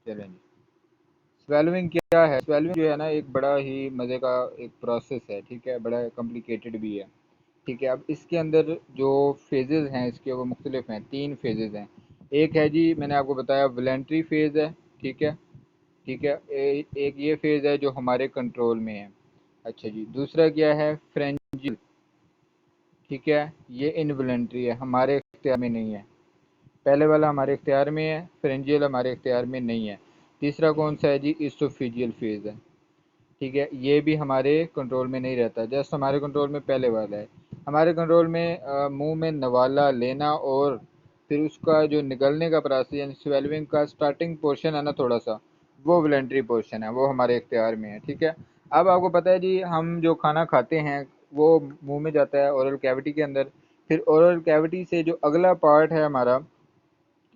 चलें जी। स्वेलविंग क्या है? स्वेलविंग जो है ना, एक बड़ा ही मज़े का एक प्रोसेस है, ठीक है, बड़ा कॉम्प्लिकेटेड भी है, ठीक है। अब इसके अंदर जो फेजेज़ हैं इसके, वो मुख्तलिफ हैं, 3 फेजेज़ हैं। एक है जी, मैंने आपको बताया वॉलंटरी फेज़ है, ठीक है, ठीक है। एक ये फेज़ है जो हमारे कंट्रोल में है। अच्छा जी, दूसरा क्या है? फ्रेंजिल, ठीक है, ये इनवॉलंटरी है, हमारे इख्तियार में नहीं है। पहले वाला हमारे इख्तियार में है, फ्रेंजियल हमारे इख्तियार में नहीं है। तीसरा कौन सा है जी? इसोफिजियल फेज़ है, ठीक है, ये भी हमारे कंट्रोल में नहीं रहता। जस्ट हमारे कंट्रोल में पहले वाला है। हमारे कंट्रोल में मुंह में नवाला लेना और फिर उसका जो निकलने का प्रोसेस, यानी स्वेलविंग का स्टार्टिंग पोर्शन है ना, थोड़ा सा वो वॉलंटरी पोर्शन है, वो हमारे इख्तियार में है, ठीक है। अब आपको पता है जी, हम जो खाना खाते हैं वो मुंह में जाता है ओरल कैविटी के अंदर। फिर ओरल कैविटी से जो अगला पार्ट है हमारा,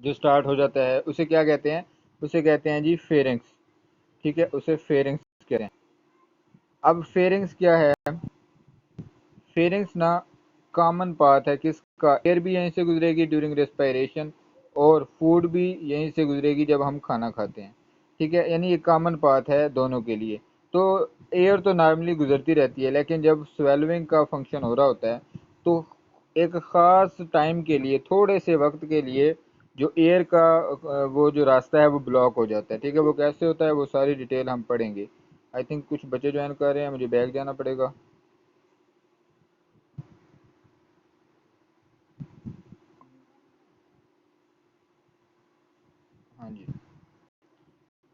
जो स्टार्ट हो जाता है, उसे क्या कहते हैं? उसे कहते हैं जी फेरिंग्स, ठीक है, उसे फेरिंग्स कहते हैं। अब फेरिंग्स क्या है? फेरिंग्स ना कॉमन पाथ है किसका? एयर भी यहीं से गुजरेगी ड्यूरिंग रेस्पिरेशन, और फूड भी यहीं से गुजरेगी जब हम खाना खाते हैं, ठीक है, यानी ये कॉमन पाथ है दोनों के लिए। तो एयर तो नॉर्मली गुजरती रहती है, लेकिन जब स्वेलविंग का फंक्शन हो रहा होता है तो एक ख़ास टाइम के लिए, थोड़े से वक्त के लिए, जो एयर का वो जो रास्ता है वो ब्लॉक हो जाता है, ठीक है। वो कैसे होता है, वो सारी डिटेल हम पढ़ेंगे। आई थिंक कुछ बच्चे ज्वाइन कर रहे हैं, मुझे बैग जाना पड़ेगा। हाँ जी।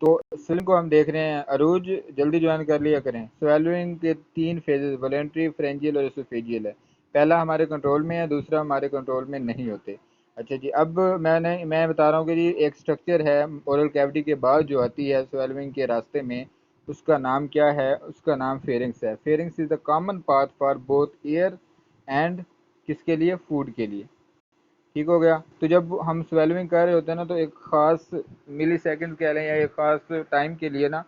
तो स्वेलिंग को हम देख रहे हैं, अरूज जल्दी ज्वाइन कर लिया करें। स्वेलिंग के 3 फेजेस, वॉलेंट्री, फ्रेंजियल और एसोफेजियल है। पहला हमारे कंट्रोल में है, दूसरा हमारे कंट्रोल में नहीं होते। अच्छा जी, अब मैं बता रहा हूँ कि जी एक स्ट्रक्चर है ओरल कैविटी के बाद जो आती है स्वेलिंग के रास्ते में, उसका नाम क्या है? उसका नाम फेरिंग्स है। Pharynx is the common path for both air and किसके लिए? फूड के लिए, ठीक हो गया। तो जब हम स्वेलविंग कर रहे होते हैं ना, तो एक ख़ास मिली सेकेंड कह लें या एक ख़ास टाइम के लिए ना,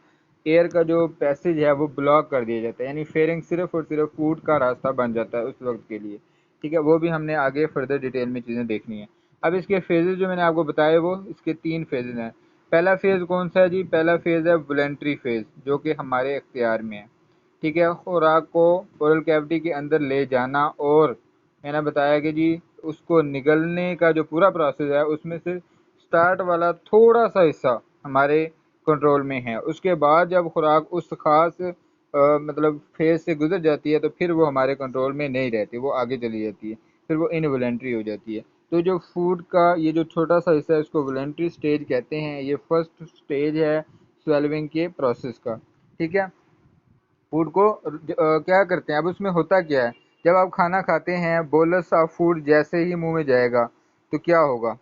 एयर का जो पैसेज है वो ब्लॉक कर दिया जाता है, यानी फेरिंग सिर्फ और सिर्फ फूड का रास्ता बन जाता है उस वक्त के लिए, ठीक है। वो भी हमने आगे फर्दर डिटेल में चीज़ें देखनी है। अब इसके फेजेज जो मैंने आपको बताए, वो इसके 3 फेजेज हैं। पहला फेज़ कौन सा है जी? पहला फेज़ है वॉलंटरी फेज़, जो कि हमारे इख्तियार में है, ठीक है। खुराक को ओरल कैविटी के अंदर ले जाना, और मैंने बताया कि जी उसको निगलने का जो पूरा प्रोसेस है, उसमें से स्टार्ट वाला थोड़ा सा हिस्सा हमारे कंट्रोल में है। उसके बाद जब खुराक उस खास मतलब फेज से गुजर जाती है, तो फिर वो हमारे कंट्रोल में नहीं रहती, वो आगे चली जाती है, फिर वो इनवॉलेंट्री हो जाती है। तो जो फूड का ये जो छोटा सा हिस्सा है, उसको वॉलेंट्री स्टेज कहते हैं। ये फर्स्ट स्टेज है स्वेलविंग के प्रोसेस का, ठीक है। फूड को क्या करते हैं, अब उसमें होता क्या है? जब आप खाना खाते हैं, बोलस ऑफ फूड जैसे ही मुंह में जाएगा तो क्या होगा?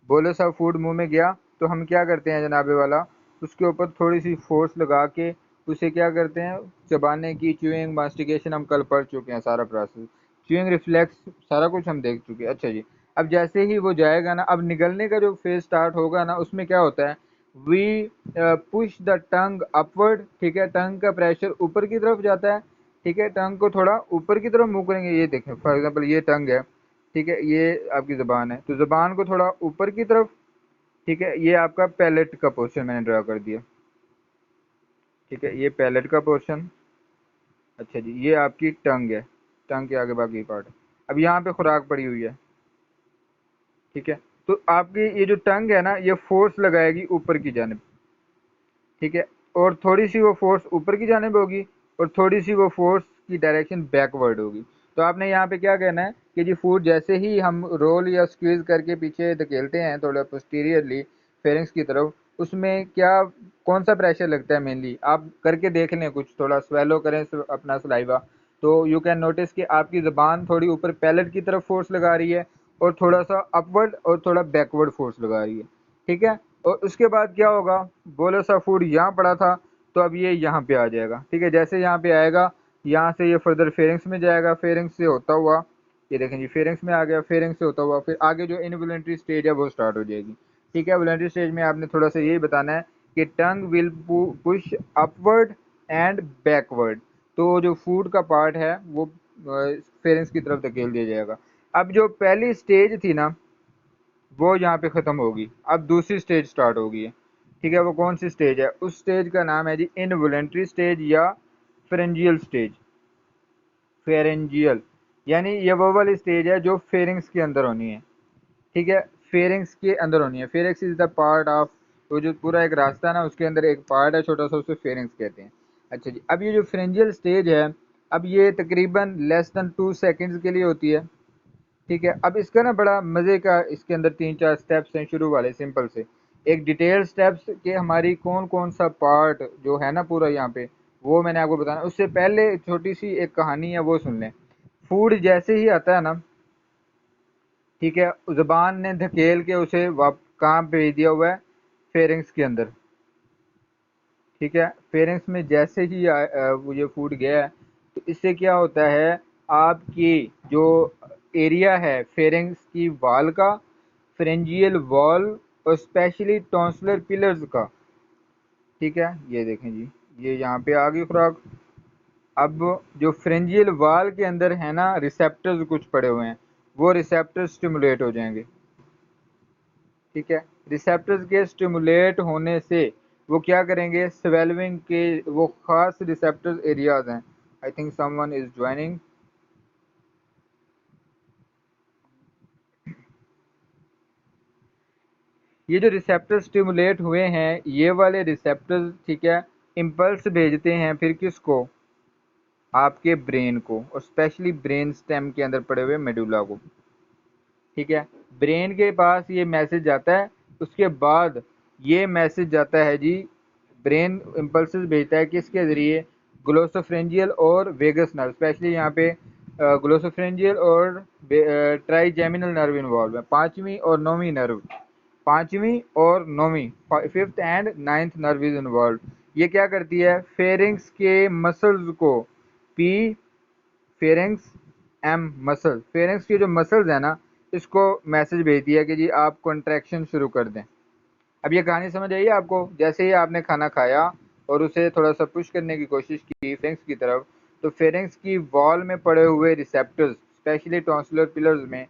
बोलस ऑफ फूड मुंह में गया तो हम क्या करते हैं जनाबे वाला? उसके ऊपर थोड़ी सी फोर्स लगा के उसे क्या करते हैं? चबाने की, च्यूइंग, मास्टिकेशन हम कल पढ़ चुके हैं सारा प्रोसेस। च्यूइंग रिफ्लेक्स सारा कुछ हम देख चुके हैं। अच्छा जी, अब जैसे ही वो जाएगा ना, अब निगलने का जो फेज स्टार्ट होगा ना, उसमें क्या होता है? We push the tongue upward, ठीक है, टंग का प्रेशर ऊपर की तरफ जाता है, ठीक है। टंग को थोड़ा ऊपर की तरफ मूव करेंगे, ये देखें फॉर एग्जांपल ये टंग है, ठीक है, ये आपकी ज़बान है, तो ज़बान को थोड़ा ऊपर की तरफ, ठीक है, ये आपका पैलेट का पोर्शन मैंने ड्रा कर दिया, ठीक है, ये पैलेट का पोर्शन। अच्छा जी, ये आपकी टंग है, टंग के आगे बाकी पार्ट। अब यहाँ पे खुराक पड़ी हुई है, ठीक है। तो आपकी ये जो टंग है ना, ये फोर्स लगाएगी ऊपर की जानिब, ठीक है, और थोड़ी सी वो फोर्स ऊपर की जानिब होगी, और थोड़ी सी वो फोर्स की डायरेक्शन बैकवर्ड होगी। तो आपने यहाँ पे क्या कहना है कि जी फूड जैसे ही हम रोल या स्क्वीज करके पीछे धकेलते हैं थोड़ा पोस्टीरियरली फेरिंग्स की तरफ, उसमें क्या कौन सा प्रेशर लगता है मेनली? आप करके देख लें, कुछ थोड़ा स्वेलो करें अपना सलाइवा, तो यू कैन नोटिस कि आपकी ज़बान थोड़ी ऊपर पैलेट की तरफ फोर्स लगा रही है, और थोड़ा सा अपवर्ड और थोड़ा बैकवर्ड फोर्स लगा रही है, ठीक है। और उसके बाद क्या होगा? बोलो सा फूड यहाँ पड़ा था, तो अब ये यहाँ पे आ जाएगा, ठीक है। जैसे यहाँ पे आएगा, यहाँ से ये फर्दर फेरिंग्स में जाएगा, फेरिंग्स से होता हुआ, ये देखें जी फेरिंग्स में आ गया, फेरिंग्स से होता हुआ फिर आगे जो इनवॉलेंट्री स्टेज है वो स्टार्ट हो जाएगी, ठीक है। वॉलेंट्री स्टेज में आपने थोड़ा सा यही बताना है कि tongue will push upward and backward, तो जो फूड का पार्ट है वो फेरिंग्स की तरफ धकेल दिया जाएगा। अब जो पहली स्टेज थी ना, वो यहाँ पे ख़त्म होगी, अब दूसरी स्टेज स्टार्ट होगी। ठीक है, वो कौन सी स्टेज है? उस स्टेज का नाम है जी इनवॉलेंट्री स्टेज या फेरेंजियल स्टेज। फेरेंजियल यानी ये वो वाली स्टेज है जो फेरिंग्स के अंदर होनी है। ठीक है, फेरिंग्स के अंदर होनी है। Pharynx is the part of, तो जो पूरा एक रास्ता है ना उसके अंदर एक पार्ट है छोटा सा, उसे फेरिंग्स कहते हैं। अच्छा जी, अब ये जो फेरेंजियल स्टेज है, अब ये तकरीबन लेस देन 2 सेकेंड्स के लिए होती है। ठीक है, अब इसका ना बड़ा मज़े का इसके अंदर 3-4 स्टेप्स हैं शुरू वाले सिंपल से। एक डिटेल स्टेप्स के हमारी कौन कौन सा पार्ट जो है ना पूरा यहाँ पे, वो मैंने आपको बताना। उससे पहले छोटी सी एक कहानी है, वो सुन लें। फूड जैसे ही आता है ना, ठीक है, ज़ुबान ने धकेल के उसे कहाँ भेज दिया हुआ है? फेरिंग्स के अंदर। ठीक है, फेरिंग्स में जैसे ही वो ये फूड गया है, तो इससे क्या होता है, आपकी जो एरिया है फेरिंग्स की वाल का, फ्रेंजियल वॉल और स्पेशली टॉन्सलर पिलर्स का। ठीक है, ये देखें जी, ये यहाँ पे आ गई खुराक। अब जो फ्रेंजियल वाल के अंदर है ना रिसेप्टर्स कुछ पड़े हुए हैं, वो रिसेप्टर्स स्टिमुलेट हो जाएंगे। ठीक है, रिसेप्टर्स के स्टिमुलेट होने से वो क्या करेंगे, स्वेलविंग के वो खास रिसेप्टर्स एरियाज हैं। I think someone is joining. ये जो रिसेप्टर्स स्टिमुलेट हुए हैं, ये वाले रिसेप्टर्स, ठीक है, इम्पल्स भेजते हैं फिर किसको? आपके ब्रेन को, और स्पेशली ब्रेन स्टेम के अंदर पड़े हुए मेडुला को। ठीक है, ब्रेन के पास ये मैसेज जाता है। उसके बाद ये मैसेज जाता है जी, ब्रेन इम्पल्सेस भेजता है किसके ज़रिए? ग्लोसोफ्रेंजियल और वेगस नर्व, स्पेशली यहाँ पे ग्लोसोफ्रेंजियल और ट्राइजेमिनल नर्व इन्वॉल्व है। पांचवी और नौवीं नर्व, पांचवी और नौवीं, fifth and ninth nerve is involve. ये क्या करती है? फेरिंग्स के मसल्स को, P pharynx, M muscle, pharynx की जो मसल्स है ना, इसको मैसेज भेजती है कि जी आप कॉन्ट्रैक्शन शुरू कर दें। अब ये कहानी समझ आई आपको? जैसे ही आपने खाना खाया और उसे थोड़ा सा पुश करने की कोशिश की फेरेंक्स की तरफ, तो फेरेंक्स की वॉल में पड़े हुए रिसेप्टर्स, स्पेशली टॉन्सिलर पिलर्स में,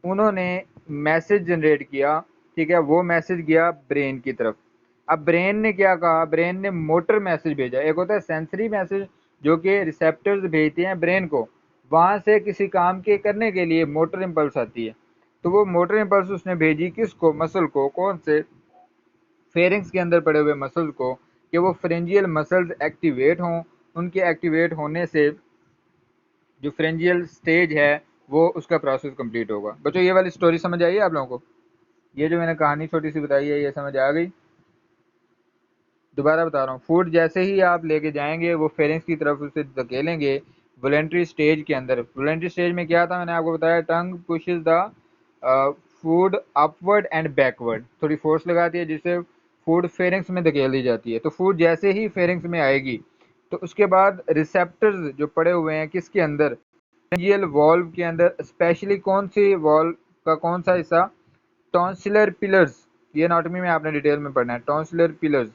उन्होंने मैसेज जनरेट किया। ठीक है, वो मैसेज गया ब्रेन की तरफ। अब ब्रेन ने क्या कहा? ब्रेन ने मोटर मैसेज भेजा। एक होता है सेंसरी मैसेज जो कि रिसेप्टर्स भेजते हैं ब्रेन को, वहाँ से किसी काम के करने के लिए मोटर इम्पल्स आती है। तो वो मोटर इम्पल्स उसने भेजी किसको? मसल को। कौन से? फेरिंग्स के अंदर पड़े हुए मसल्स को, कि वो फ्रेंजियल मसल्स एक्टिवेट हों। उनके एक्टिवेट होने से जो फ्रेंजियल स्टेज है वो उसका प्रोसेस कंप्लीट होगा। बच्चों ये वाली स्टोरी समझ आई है आप लोगों को? ये जो मैंने कहानी छोटी सी बताई है, ये समझ आ गई? दोबारा बता रहा हूँ, फूड जैसे ही आप लेके जाएंगे वो फेरिंग्स की तरफ उसे धकेलेंगे वॉलेंट्री स्टेज के अंदर। वॉलेंट्री स्टेज में क्या था, मैंने आपको बताया, tongue pushes the food upward and backward, थोड़ी फोर्स लगाती है जिससे फूड फेरिंग्स में धकेल दी जाती है। तो फूड जैसे ही फेरिंग्स में आएगी, तो उसके बाद रिसेप्टर्स जो पड़े हुए हैं किसके अंदर? फेरेंजियल वॉल्व के अंदर। स्पेशली कौन सी वॉल्व का कौन सा हिस्सा? Tonsillar pillars. ये एनाटॉमी में आपने डिटेल में पढ़ना है, टॉन्सिलर पिलर्स।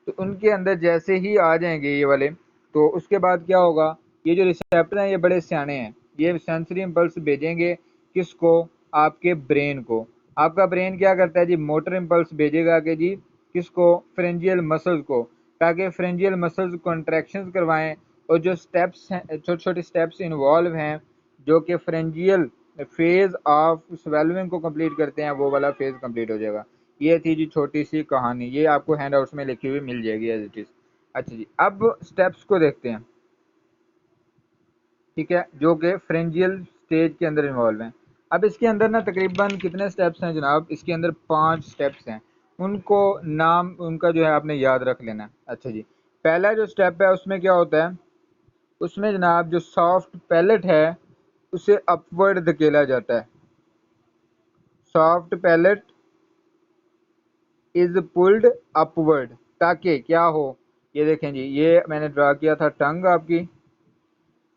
तो उनके अंदर जैसे ही आ जाएंगे ये वाले, तो उसके बाद क्या होगा, ये जो रिसेप्टर हैं ये बड़े सियाने हैं, ये सेंसरी इम्पल्स भेजेंगे किसको? आपके ब्रेन को। आपका ब्रेन क्या करता है जी? मोटर इम्पल्स भेजेगा कि जी किसको? फ्रेंजियल मसल्स को, ताकि फ्रेंजियल मसल्स कॉन्ट्रैक्शंस करवाएं। और जो स्टेप्स हैं, छोटे छोटे स्टेप्स इन्वॉल्व हैं जो कि फ्रेंजियल फेज ऑफ स्वेलविंग को कंप्लीट करते हैं, वो वाला फेज कंप्लीट हो जाएगा। ये थी जी छोटी सी कहानी, ये आपको हैंडआउट्स में लिखी हुई मिल जाएगी एज इट इज। अच्छा जी, अब स्टेप्स को देखते हैं। ठीक है, जो कि फ्रेंजियल स्टेज के अंदर इन्वॉल्व हैं। अब इसके अंदर ना तकरीबन कितने स्टेप्स हैं जनाब? इसके अंदर 5 स्टेप्स हैं। उनको नाम उनका जो है आपने याद रख लेना है। अच्छा जी, पहला जो स्टेप है उसमें क्या होता है? उसमें जनाब जो सॉफ्ट पैलेट है उसे अपवर्ड धकेला जाता है। Soft palate is pulled upward, ताकि क्या हो? ये देखें जी, ये मैंने ड्रा किया था टंग आपकी।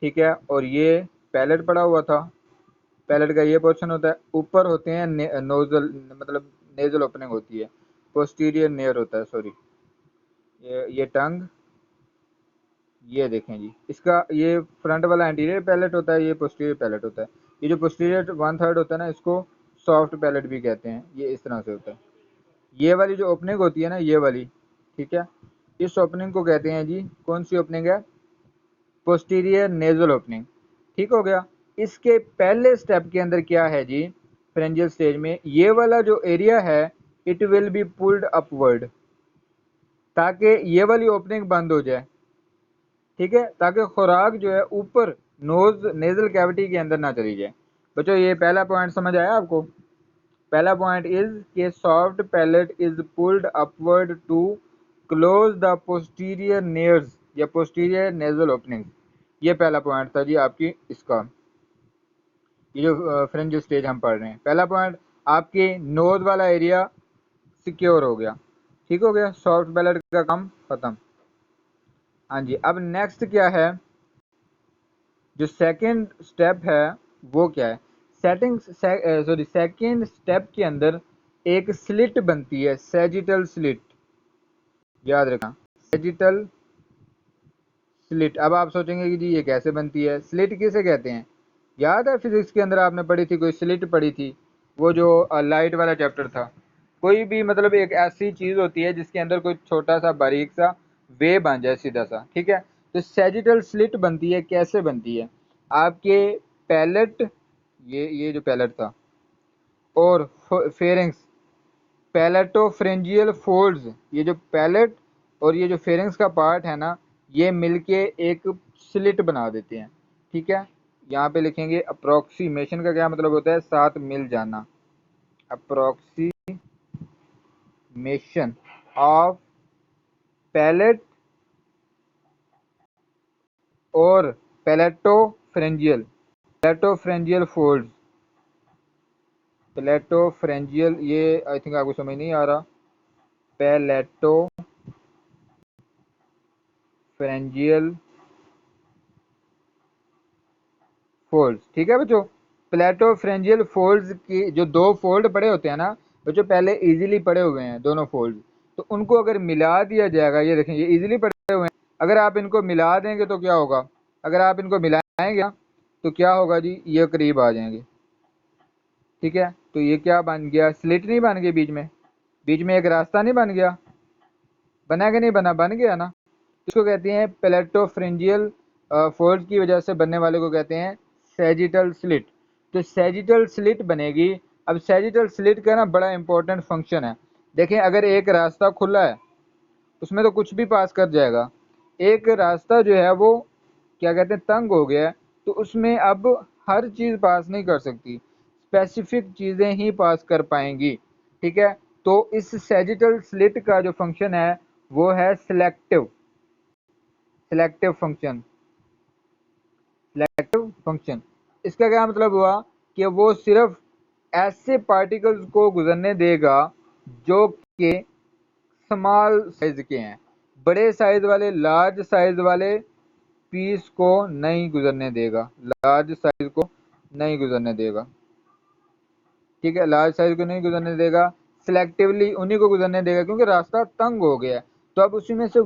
ठीक है, और ये पैलेट पड़ा हुआ था। पैलेट का ये पोर्शन होता है, ऊपर होते हैं नोजल, मतलब नेजल ओपनिंग होती है, पोस्टीरियर नेयर होता है, सॉरी। ये टंग, ये देखें जी, इसका ये फ्रंट वाला एंटीरियर पैलेट होता है, ये पोस्टीरियर पैलेट होता है। ये जो पोस्टीरियर 1/3 होता है ना, इसको सॉफ्ट पैलेट भी कहते हैं। ये इस तरह से होता है। ये वाली जो ओपनिंग होती है ना, ये वाली, ठीक है, इस ओपनिंग को कहते हैं जी, कौन सी ओपनिंग है, पोस्टीरियर नेजल ओपनिंग। ठीक हो गया। इसके पहले स्टेप के अंदर क्या है जी, फ्रेंजियल स्टेज में ये वाला जो एरिया है it will be pulled upward, ताकि ये वाली ओपनिंग बंद हो जाए, ठीक है, ताकि खुराक जो है ऊपर नोज नेजल कैविटी के अंदर ना चली जाए। बच्चों ये पहला पॉइंट समझ आया आपको। पहला पॉइंट इज के soft palate is pulled upward to close the posterior nares या पोस्टीरियर नेजल ओपनिंग। ये पहला पॉइंट था जी आपकी इसका, ये जो फ्रेंजियल स्टेज हम पढ़ रहे हैं। पहला पॉइंट आपके नोज वाला एरिया सिक्योर हो गया, ठीक हो गया, सॉफ्ट पैलेट का काम खत्म। हाँ जी, अब नेक्स्ट क्या है, जो सेकंड स्टेप है वो क्या है, सेकंड स्टेप के अंदर एक स्लिट बनती है, सैजिटल स्लिट, याद रखना सैजिटल स्लिट। अब आप सोचेंगे कि जी ये कैसे बनती है, स्लिट किसे कहते हैं, याद है फिजिक्स के अंदर आपने पढ़ी थी, कोई स्लिट पढ़ी थी, वो जो लाइट वाला चैप्टर था। कोई भी मतलब एक ऐसी चीज होती है जिसके अंदर कोई छोटा सा बारीक सा वे बन जाए सीधा सा, ठीक है, तो सैजिटल स्लिट बनती है। कैसे बनती है, आपके पैलेट, ये जो पैलेट था और फेरिंग्स, पैलेटोफ्रेंजियल फोल्ड्स, ये जो पैलेट और ये जो फेरिंग्स का पार्ट है ना, ये मिलके एक स्लिट बना देते हैं, ठीक है। यहाँ पे लिखेंगे अप्रोक्सीमेशन का क्या मतलब होता है, साथ मिल जाना, अप्रोक्सीमेशन ऑफ पैलेट और पैलेटोफ्रेंजियल फोल्ड्स। पैलेटोफ्रेंजियल, ये आई थिंक आपको समझ नहीं आ रहा, पैलेटोफ्रेंजियल फोल्ड्स, ठीक है बच्चों। प्लेटोफ्रेंजियल फोल्ड्स की जो दो फोल्ड पड़े होते हैं ना बच्चों, पहले इजीली पड़े हुए हैं दोनों फोल्ड, तो उनको अगर मिला दिया जाएगा, ये देखें ये इजीली पड़े हुए हैं, अगर आप इनको मिला देंगे तो क्या होगा, अगर आप इनको मिलाएंगे तो क्या होगा जी, ये करीब आ जाएंगे, ठीक है। तो ये क्या बन गया, स्लिट नहीं बन गई, बीच में एक रास्ता नहीं बन गया, बना कि नहीं बना, बन गया ना। इसको कहते हैं प्लेटोफ्रेंजियल फोल्ड की वजह से बनने वाले को कहते हैं सैजिटल स्लिट। तो सैजिटल स्लिट बनेगी। अब सैजिटल स्लिट का ना बड़ा इंपॉर्टेंट फंक्शन है। देखें अगर एक रास्ता खुला है उसमें तो कुछ भी पास कर जाएगा, एक रास्ता जो है वो क्या कहते हैं तंग हो गया है, तो उसमें अब हर चीज़ पास नहीं कर सकती, स्पेसिफिक चीज़ें ही पास कर पाएंगी, ठीक है। तो इस सैजिटल स्लिट का जो फंक्शन है वो है सिलेक्टिव फंक्शन, सिलेक्टिव फंक्शन। इसका क्या मतलब हुआ कि वो सिर्फ ऐसे पार्टिकल्स को गुजरने देगा जो कि स्मॉल साइज के हैं, बड़े साइज वाले लार्ज साइज वाले पीस को नहीं गुजरने देगा, लार्ज साइज को नहीं गुजरने देगा, ठीक है, लार्ज साइज को नहीं गुजरने देगा, सिलेक्टिवली उन्हीं को गुजरने देगा, क्योंकि रास्ता तंग हो गया है। तो अब उसमें से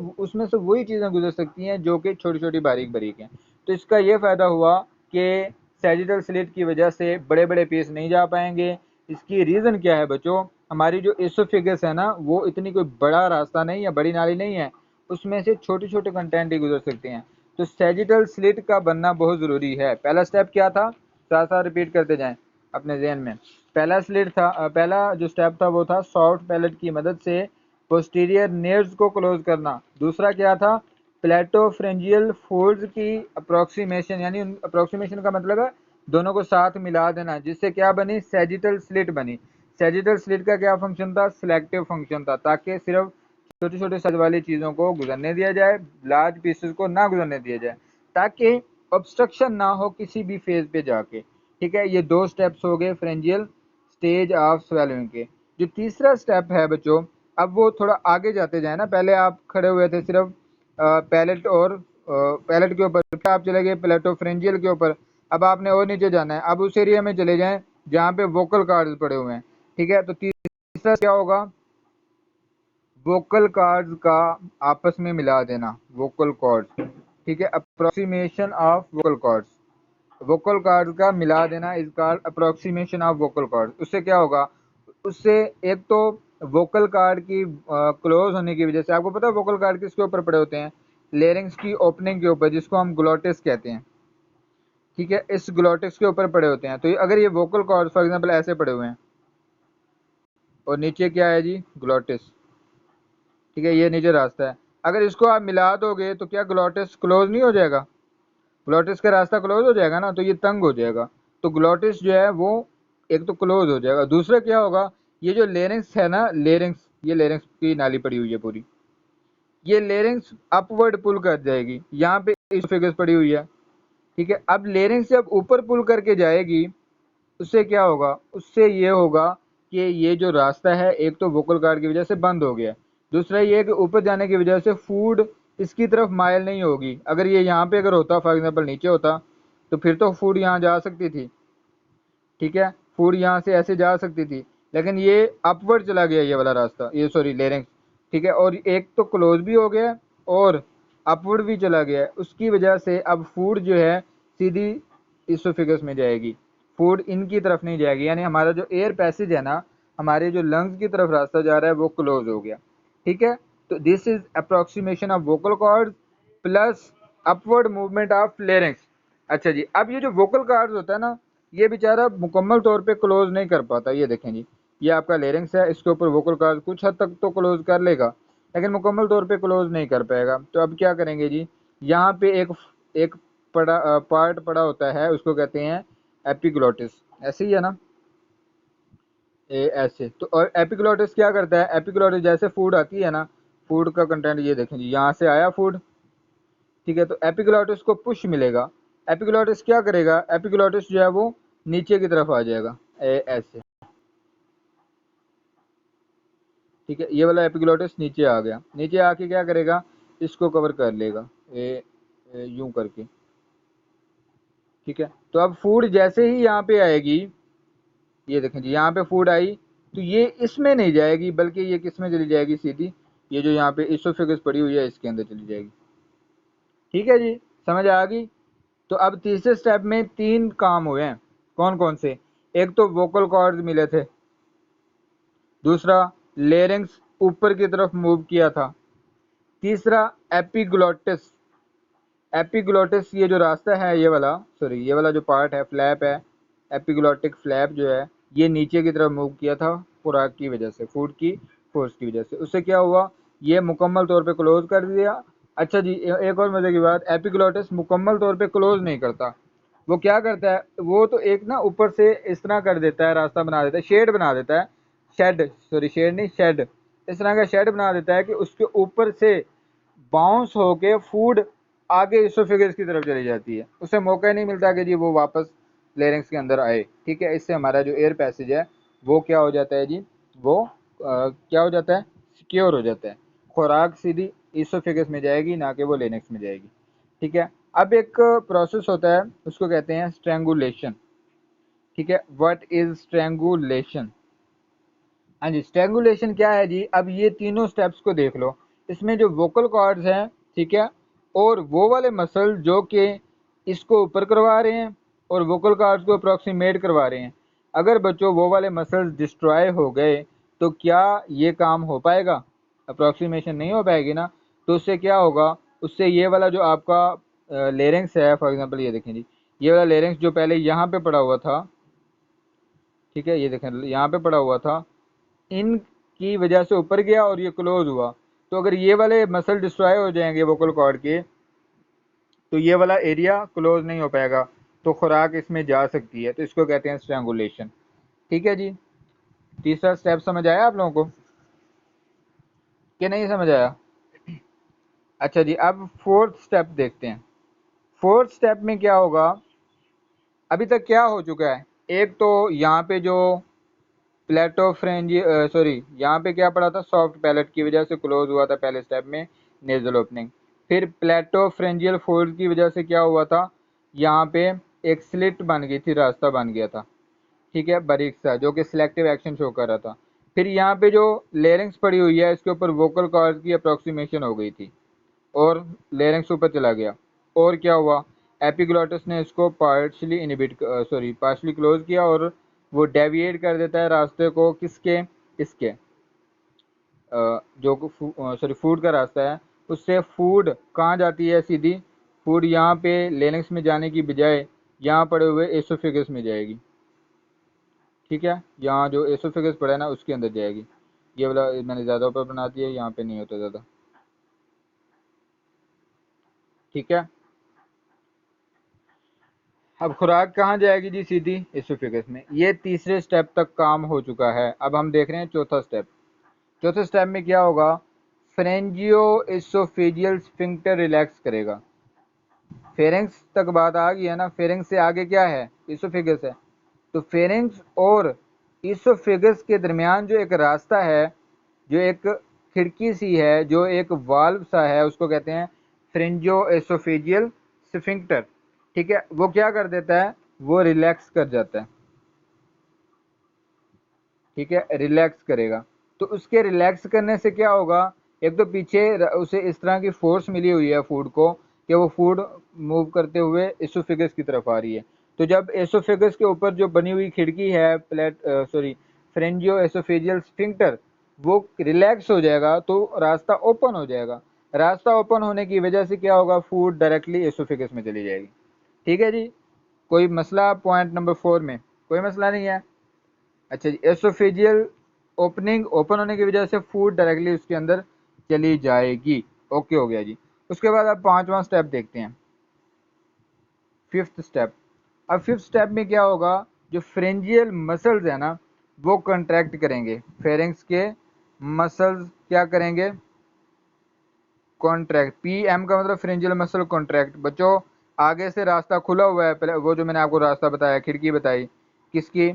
वही चीज़ें गुजर सकती हैं जो कि छोटी छोटी बारीक बारीक हैं। तो इसका ये फ़ायदा हुआ कि सैजिटल स्लिट की वजह से बड़े बड़े पीस नहीं जा पाएंगे। इसकी रीज़न क्या है बच्चों, हमारी जो एसोफेगस है ना वो इतनी कोई बड़ा रास्ता नहीं है, बड़ी नाली नहीं है, उसमें से छोटे छोटे कंटेंट ही गुजर सकते हैं। तो सैजिटल स्लिट का बनना बहुत ज़रूरी है। पहला स्टेप क्या था, साथ साथ रिपीट करते जाएं अपने जहन में। पहला स्लिट था, पहला जो स्टेप था वो था सॉफ्ट पैलेट की मदद से पोस्टीरियर नेयर्स को क्लोज करना। दूसरा क्या था, प्लेटोफ्रेंजियल फोल्ड्स की अप्रोक्सीमेशन, यानी अप्रोक्सीमेशन का मतलब है दोनों को साथ मिला देना, जिससे क्या बनी, सैजिटल स्लिट बनी। सैजिटल स्लिट का क्या फंक्शन था, सिलेक्टिव फंक्शन था, ताकि सिर्फ छोटे छोटे साइज वाली चीज़ों को गुजरने दिया जाए, लार्ज पीसेस को ना गुजरने दिया जाए, ताकि ऑब्स्ट्रक्शन ना हो किसी भी फेज पे जाके, ठीक है। ये दो स्टेप्स हो गए फ्रेंजियल स्टेज ऑफ स्वेलिंग के। जो तीसरा स्टेप है बच्चों, अब वो थोड़ा आगे जाते जाए ना, पहले आप खड़े हुए थे सिर्फ पैलेट और पैलेट के ऊपर, फिर आप चले गए प्लेटोफ्रेंजियल के ऊपर, अब आपने और नीचे जाना है, अब उस एरिया में चले जाएं जहाँ पे वोकल कार्ड्स पड़े हुए हैं, ठीक है। तो तीसरा क्या होगा, वोकल कार्ड्स का आपस में मिला देना, वोकल कॉर्ड्स, ठीक है, approximation of vocal cords, vocal cord का मिला देना is called approximation of vocal cord. उससे क्या होगा, उससे एक तो वोकल कार्ड की क्लोज होने की वजह से, आपको पता है वोकल कार्ड किसके ऊपर पड़े होते हैं? लेरिंग्स की ओपनिंग के ऊपर, जिसको हम ग्लोटिस कहते हैं। ठीक है, इस ग्लोटिस के ऊपर पड़े होते हैं। तो अगर ये वोकल कॉर्ड फॉर एग्जांपल ऐसे पड़े हुए हैं और नीचे क्या है जी? ग्लोटिस। ठीक है, ये नीचे रास्ता है। अगर इसको आप मिला दोगे तो क्या ग्लोटिस क्लोज नहीं हो जाएगा? ग्लोटिस का रास्ता क्लोज हो जाएगा ना, तो ये तंग हो जाएगा। तो ग्लोटिस जो है वो एक तो क्लोज हो जाएगा, दूसरा क्या होगा, ये जो लेरिंग्स है ना, लेरिंग्स, ये लेरिंग्स की नाली पड़ी हुई है पूरी, ये लेरिंग्स अपवर्ड पुल कर जाएगी। यहाँ पे इसोफेगस पड़ी हुई है। ठीक है, अब लेरिंग्स जब ऊपर पुल करके जाएगी, उससे क्या होगा? उससे ये होगा कि ये जो रास्ता है, एक तो वोकल कार्ड की वजह से बंद हो गया, दूसरा ये कि ऊपर जाने की वजह से फूड इसकी तरफ माइल नहीं होगी। अगर ये यहाँ पे अगर होता, फॉर एग्जांपल नीचे होता, तो फिर तो फूड यहाँ जा सकती थी। ठीक है, फूड यहाँ से ऐसे जा सकती थी, लेकिन ये अपवर्ड चला गया ये वाला रास्ता, ये सॉरी लेरिंग्स। ठीक है, और एक तो क्लोज भी हो गया और अपवर्ड भी चला गया, उसकी वजह से अब फूड जो है सीधी इसोफिगस में जाएगी, फूड इनकी तरफ नहीं जाएगी। यानी हमारा जो एयर पैसेज है ना, हमारे जो लंग्स की तरफ रास्ता जा रहा है, वो क्लोज हो गया। ठीक है, तो this is approximation of vocal cord plus upward movement of larynx. अच्छा जी, अब ये जो वोकल कॉर्ड होता है ना, ये बेचारा मुकम्मल तौर पे क्लोज नहीं कर पाता। ये देखें जी, ये आपका लेरिंग्स है, इसके ऊपर वोकल कॉर्ड कुछ हद तक तो क्लोज कर लेगा, लेकिन मुकम्मल तौर पे क्लोज नहीं कर पाएगा। तो अब क्या करेंगे जी, यहाँ पे एक एक पार्ट पड़ा होता है, उसको कहते हैं एपिग्लोटिस। ऐसे ही है ना, ऐसे तो। और एपिग्लोटिस क्या करता है? एपिग्लोटिस जैसे फूड आती है ना, फूड का कंटेंट ये देखें जी, यहाँ से आया फूड। ठीक है, तो एपिग्लोटिस को पुश मिलेगा। एपिग्लोटिस क्या करेगा? एपिग्लोटिस जो है वो नीचे की तरफ आ जाएगा, ऐसे। ठीक है, ये वाला एपिग्लोटिस नीचे आ गया, नीचे आके क्या करेगा? इसको कवर कर लेगा, यूं करके। ठीक है, तो अब फूड जैसे ही यहाँ पे आएगी, ये देखें जी, यहाँ पे फूड आई, तो ये इसमें नहीं जाएगी, बल्कि ये किस में चली जाएगी? सीधी ये जो यहाँ पे इसोफेगस पड़ी हुई है, इसके अंदर चली जाएगी। ठीक है जी, समझ आ गई? तो अब तीसरे स्टेप में 3 काम हुए हैं। कौन कौन से? एक तो वोकल कॉर्ड्स मिले थे, दूसरा लेरिंग्स ऊपर की तरफ मूव किया था, तीसरा एपिग्लोटिस। एपिग्लोटिस ये जो रास्ता है, ये वाला, सॉरी ये वाला जो पार्ट है, फ्लैप है, एपिग्लोटिक फ्लैप जो है, ये नीचे की तरफ मूव किया था खुराक की वजह से, फूड की फोर्स की वजह से। उससे क्या हुआ? ये मुकम्मल तौर पे क्लोज कर दिया। अच्छा जी, एक और मजे की बात, एपिग्लोटिस मुकम्मल तौर पे क्लोज नहीं करता। वो क्या करता है? वो तो एक ना ऊपर से इस तरह कर देता है, रास्ता बना देता है, शेड बना देता है, शेड, सॉरी शेड नहीं, शेड। इस तरह का शेड बना देता है कि उसके ऊपर से बाउंस होके फूड आगे इसोफेगस की तरफ चली जाती है, उसे मौका ही नहीं मिलता कि जी वो वापस लेरिंग्स के अंदर आए। ठीक है, इससे हमारा जो एयर पैसेज है वो क्या हो जाता है जी, वो क्या हो जाता है? सिक्योर हो जाता है। खुराक सीधी इसोफेगस में जाएगी, ना कि वो लेरिंग्स में जाएगी। ठीक है, अब एक प्रोसेस होता है, उसको कहते हैं स्ट्रैंगुलेशन। ठीक है, व्हाट इज स्ट्रैंगुलेशन? हाँ जी, स्ट्रैंगुलेशन क्या है जी? अब ये तीनों स्टेप्स को देख लो। इसमें जो वोकल कॉर्ड्स हैं, ठीक है, और वो वाले मसल जो कि इसको ऊपर करवा रहे हैं और वोकल कॉर्ड्स को अप्रोक्सीमेट करवा रहे हैं, अगर बच्चों वो वाले मसल्स डिस्ट्रॉय हो गए, तो क्या ये काम हो पाएगा? अप्रोक्सीमेशन नहीं हो पाएगी ना। तो उससे क्या होगा? उससे ये वाला जो आपका लेरिंग्स है, फॉर एग्जांपल ये देखें जी, ये वाला लेरिंग्स जो पहले यहाँ पे पड़ा हुआ था, ठीक है, ये देखें यहाँ पे पड़ा हुआ था, इन की वजह से ऊपर गया और ये क्लोज हुआ। तो अगर ये वाले मसल डिस्ट्रॉय हो जाएंगे वोकल कॉर्ड के, तो ये वाला एरिया क्लोज नहीं हो पाएगा, तो खुराक इसमें जा सकती है। तो इसको कहते हैं स्ट्रैंगुलेशन। ठीक है जी, तीसरा स्टेप समझ आया आप लोगों को कि नहीं समझ आया? अच्छा जी, अब फोर्थ स्टेप देखते हैं। फोर्थ स्टेप में क्या होगा? अभी तक क्या हो चुका है? एक तो यहाँ पे जो प्लेटो फ्रेंजी, सॉरी यहाँ पे क्या पड़ा था? सॉफ्ट पैलेट की वजह से क्लोज हुआ था पहले स्टेप में, नेजल ओपनिंग। फिर प्लेटो फ्रेंजियल फोल्ड की वजह से क्या हुआ था? यहाँ पे एक स्लिट बन गई थी, रास्ता बन गया था। ठीक है, बारीक सा, जो कि सिलेक्टिव एक्शन शो कर रहा था। फिर यहाँ पे जो लेरिंग्स पड़ी हुई है, इसके ऊपर वोकल कॉर्ड की अप्रोक्सीमेशन हो गई थी और लेरिंग्स ऊपर चला गया। और क्या हुआ? एपिग्लोटिस ने इसको partially inhibit, sorry partially close किया, और वो डेविएट कर देता है रास्ते को, किसके? इसके, जो सॉरी फूड का रास्ता है, उससे फूड कहाँ जाती है सीधी? फूड यहाँ पे लेनिक्स में जाने की बजाय यहाँ पड़े हुए एसोफेगस में जाएगी। ठीक है, यहाँ जो एसोफेगस पड़ा है ना उसके अंदर जाएगी। ये वाला मैंने ज़्यादा ऊपर बना दिया, यहाँ पे नहीं होता ज़्यादा। ठीक है, अब खुराक कहाँ जाएगी जी? सीधी एसोफेगस में। ये तीसरे स्टेप तक काम हो चुका है। अब हम देख रहे हैं चौथा स्टेप। चौथे स्टेप में क्या होगा? फ्रेंजियो एसोफेजियल स्फिंक्टर रिलैक्स करेगा। फेरेंक्स तक बात आ गई है ना, फेरेंक्स से आगे क्या है? इसोफेगस है। तो फेरेंक्स और इसोफेगस के दरमियान जो एक रास्ता है, जो एक खिड़की सी है, जो एक वाल्व सा है, उसको कहते हैं फ्रेंजियो एसोफेजियल स्फिंक्टर। ठीक है, वो क्या कर देता है? वो रिलैक्स कर जाता है। ठीक है, रिलैक्स करेगा। तो उसके रिलैक्स करने से क्या होगा? एक तो पीछे उसे इस तरह की फोर्स मिली हुई है फूड को, कि वो फूड मूव करते हुए एसोफेगस की तरफ आ रही है। तो जब एसोफेगस के ऊपर जो बनी हुई खिड़की है, प्लेट सॉरी फ्रेंजियो एसोफेजियल स्फिंक्टर, वो रिलैक्स हो जाएगा तो रास्ता ओपन हो जाएगा। रास्ता ओपन होने की वजह से क्या होगा? फूड डायरेक्टली एसोफेगस में चली जाएगी। ठीक है जी, कोई मसला पॉइंट नंबर 4 में? कोई मसला नहीं है। अच्छा जी, एसोफेजियल ओपनिंग ओपन होने की वजह से फूड डायरेक्टली उसके अंदर चली जाएगी। ओके हो गया जी। उसके बाद अब पांचवा स्टेप देखते हैं, फिफ्थ स्टेप। अब फिफ्थ स्टेप में क्या होगा? जो फ्रेंजियल मसल्स है ना, वो कंट्रैक्ट करेंगे। फेरेंक्स के मसल्स क्या करेंगे? कॉन्ट्रैक्ट। पी एम का मतलब फ्रेंजियल मसल कॉन्ट्रैक्ट। बच्चों, आगे से रास्ता खुला हुआ है, पहले वो जो मैंने आपको रास्ता बताया, खिड़की बताई, किसकी?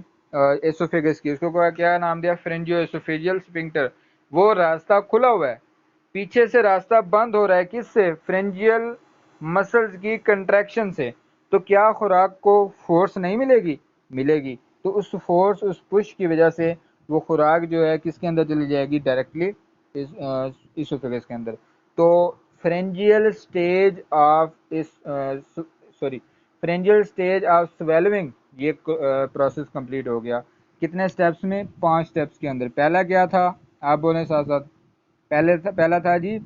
एसोफेगस की। उसको क्या नाम दिया? फ्रेंजियो एसोफेजियल स्फिंक्टर। वो रास्ता खुला हुआ है, पीछे से रास्ता बंद हो रहा है। किससे? फ्रेंजियल मसल्स की कंट्रैक्शन से। तो क्या खुराक को फोर्स नहीं मिलेगी? मिलेगी। तो उस फोर्स, उस पुश की वजह से वो खुराक जो है किसके अंदर चली जाएगी? डायरेक्टली इसोफेगस के अंदर। तो फ्रेंजियल स्टेज ऑफ इस सॉरी फ्रेंजियल स्टेज ऑफ स्वेलविंग, ये प्रोसेस कंप्लीट हो गया। कितने स्टेप्स में? 5 स्टेप्स के अंदर। पहला क्या था? आप बोलें साथ साथ। पहला था जी,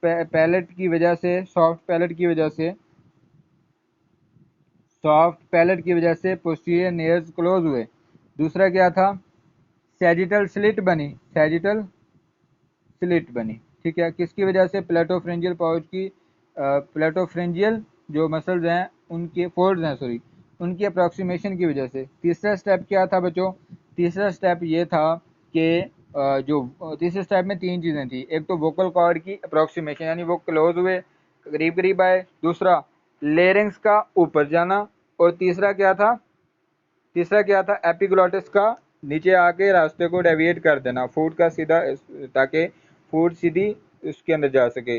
पैलेट की वजह से, सॉफ्ट पैलेट की वजह से, सॉफ्ट पैलेट की वजह से पोस्टीरियर नेयर्स क्लोज हुए। दूसरा क्या था? सैजिटल स्लिट बनी, सैजिटल स्लिट बनी। ठीक है, किसकी वजह से? प्लेटोफ्रेंजियल पाउच की प्लेटोफ्रेंजियल जो मसल्स हैं, उनके फोल्ड्स हैं सॉरी, उनकी अप्रॉक्सीमेशन की वजह से। तीसरा स्टेप क्या था बच्चों? तीसरा स्टेप ये था कि जो तीसरे स्टेप में 3 चीज़ें थी। एक तो वोकल कॉर्ड की अप्रॉक्सीमेशन, यानी वो क्लोज हुए, करीब करीब आए। दूसरा लेरिंग्स का ऊपर जाना। और तीसरा क्या था? एपिग्लॉटिस का नीचे आके रास्ते को डेविएट कर देना फूड का सीधा, ताकि फूड सीधी उसके अंदर जा सके,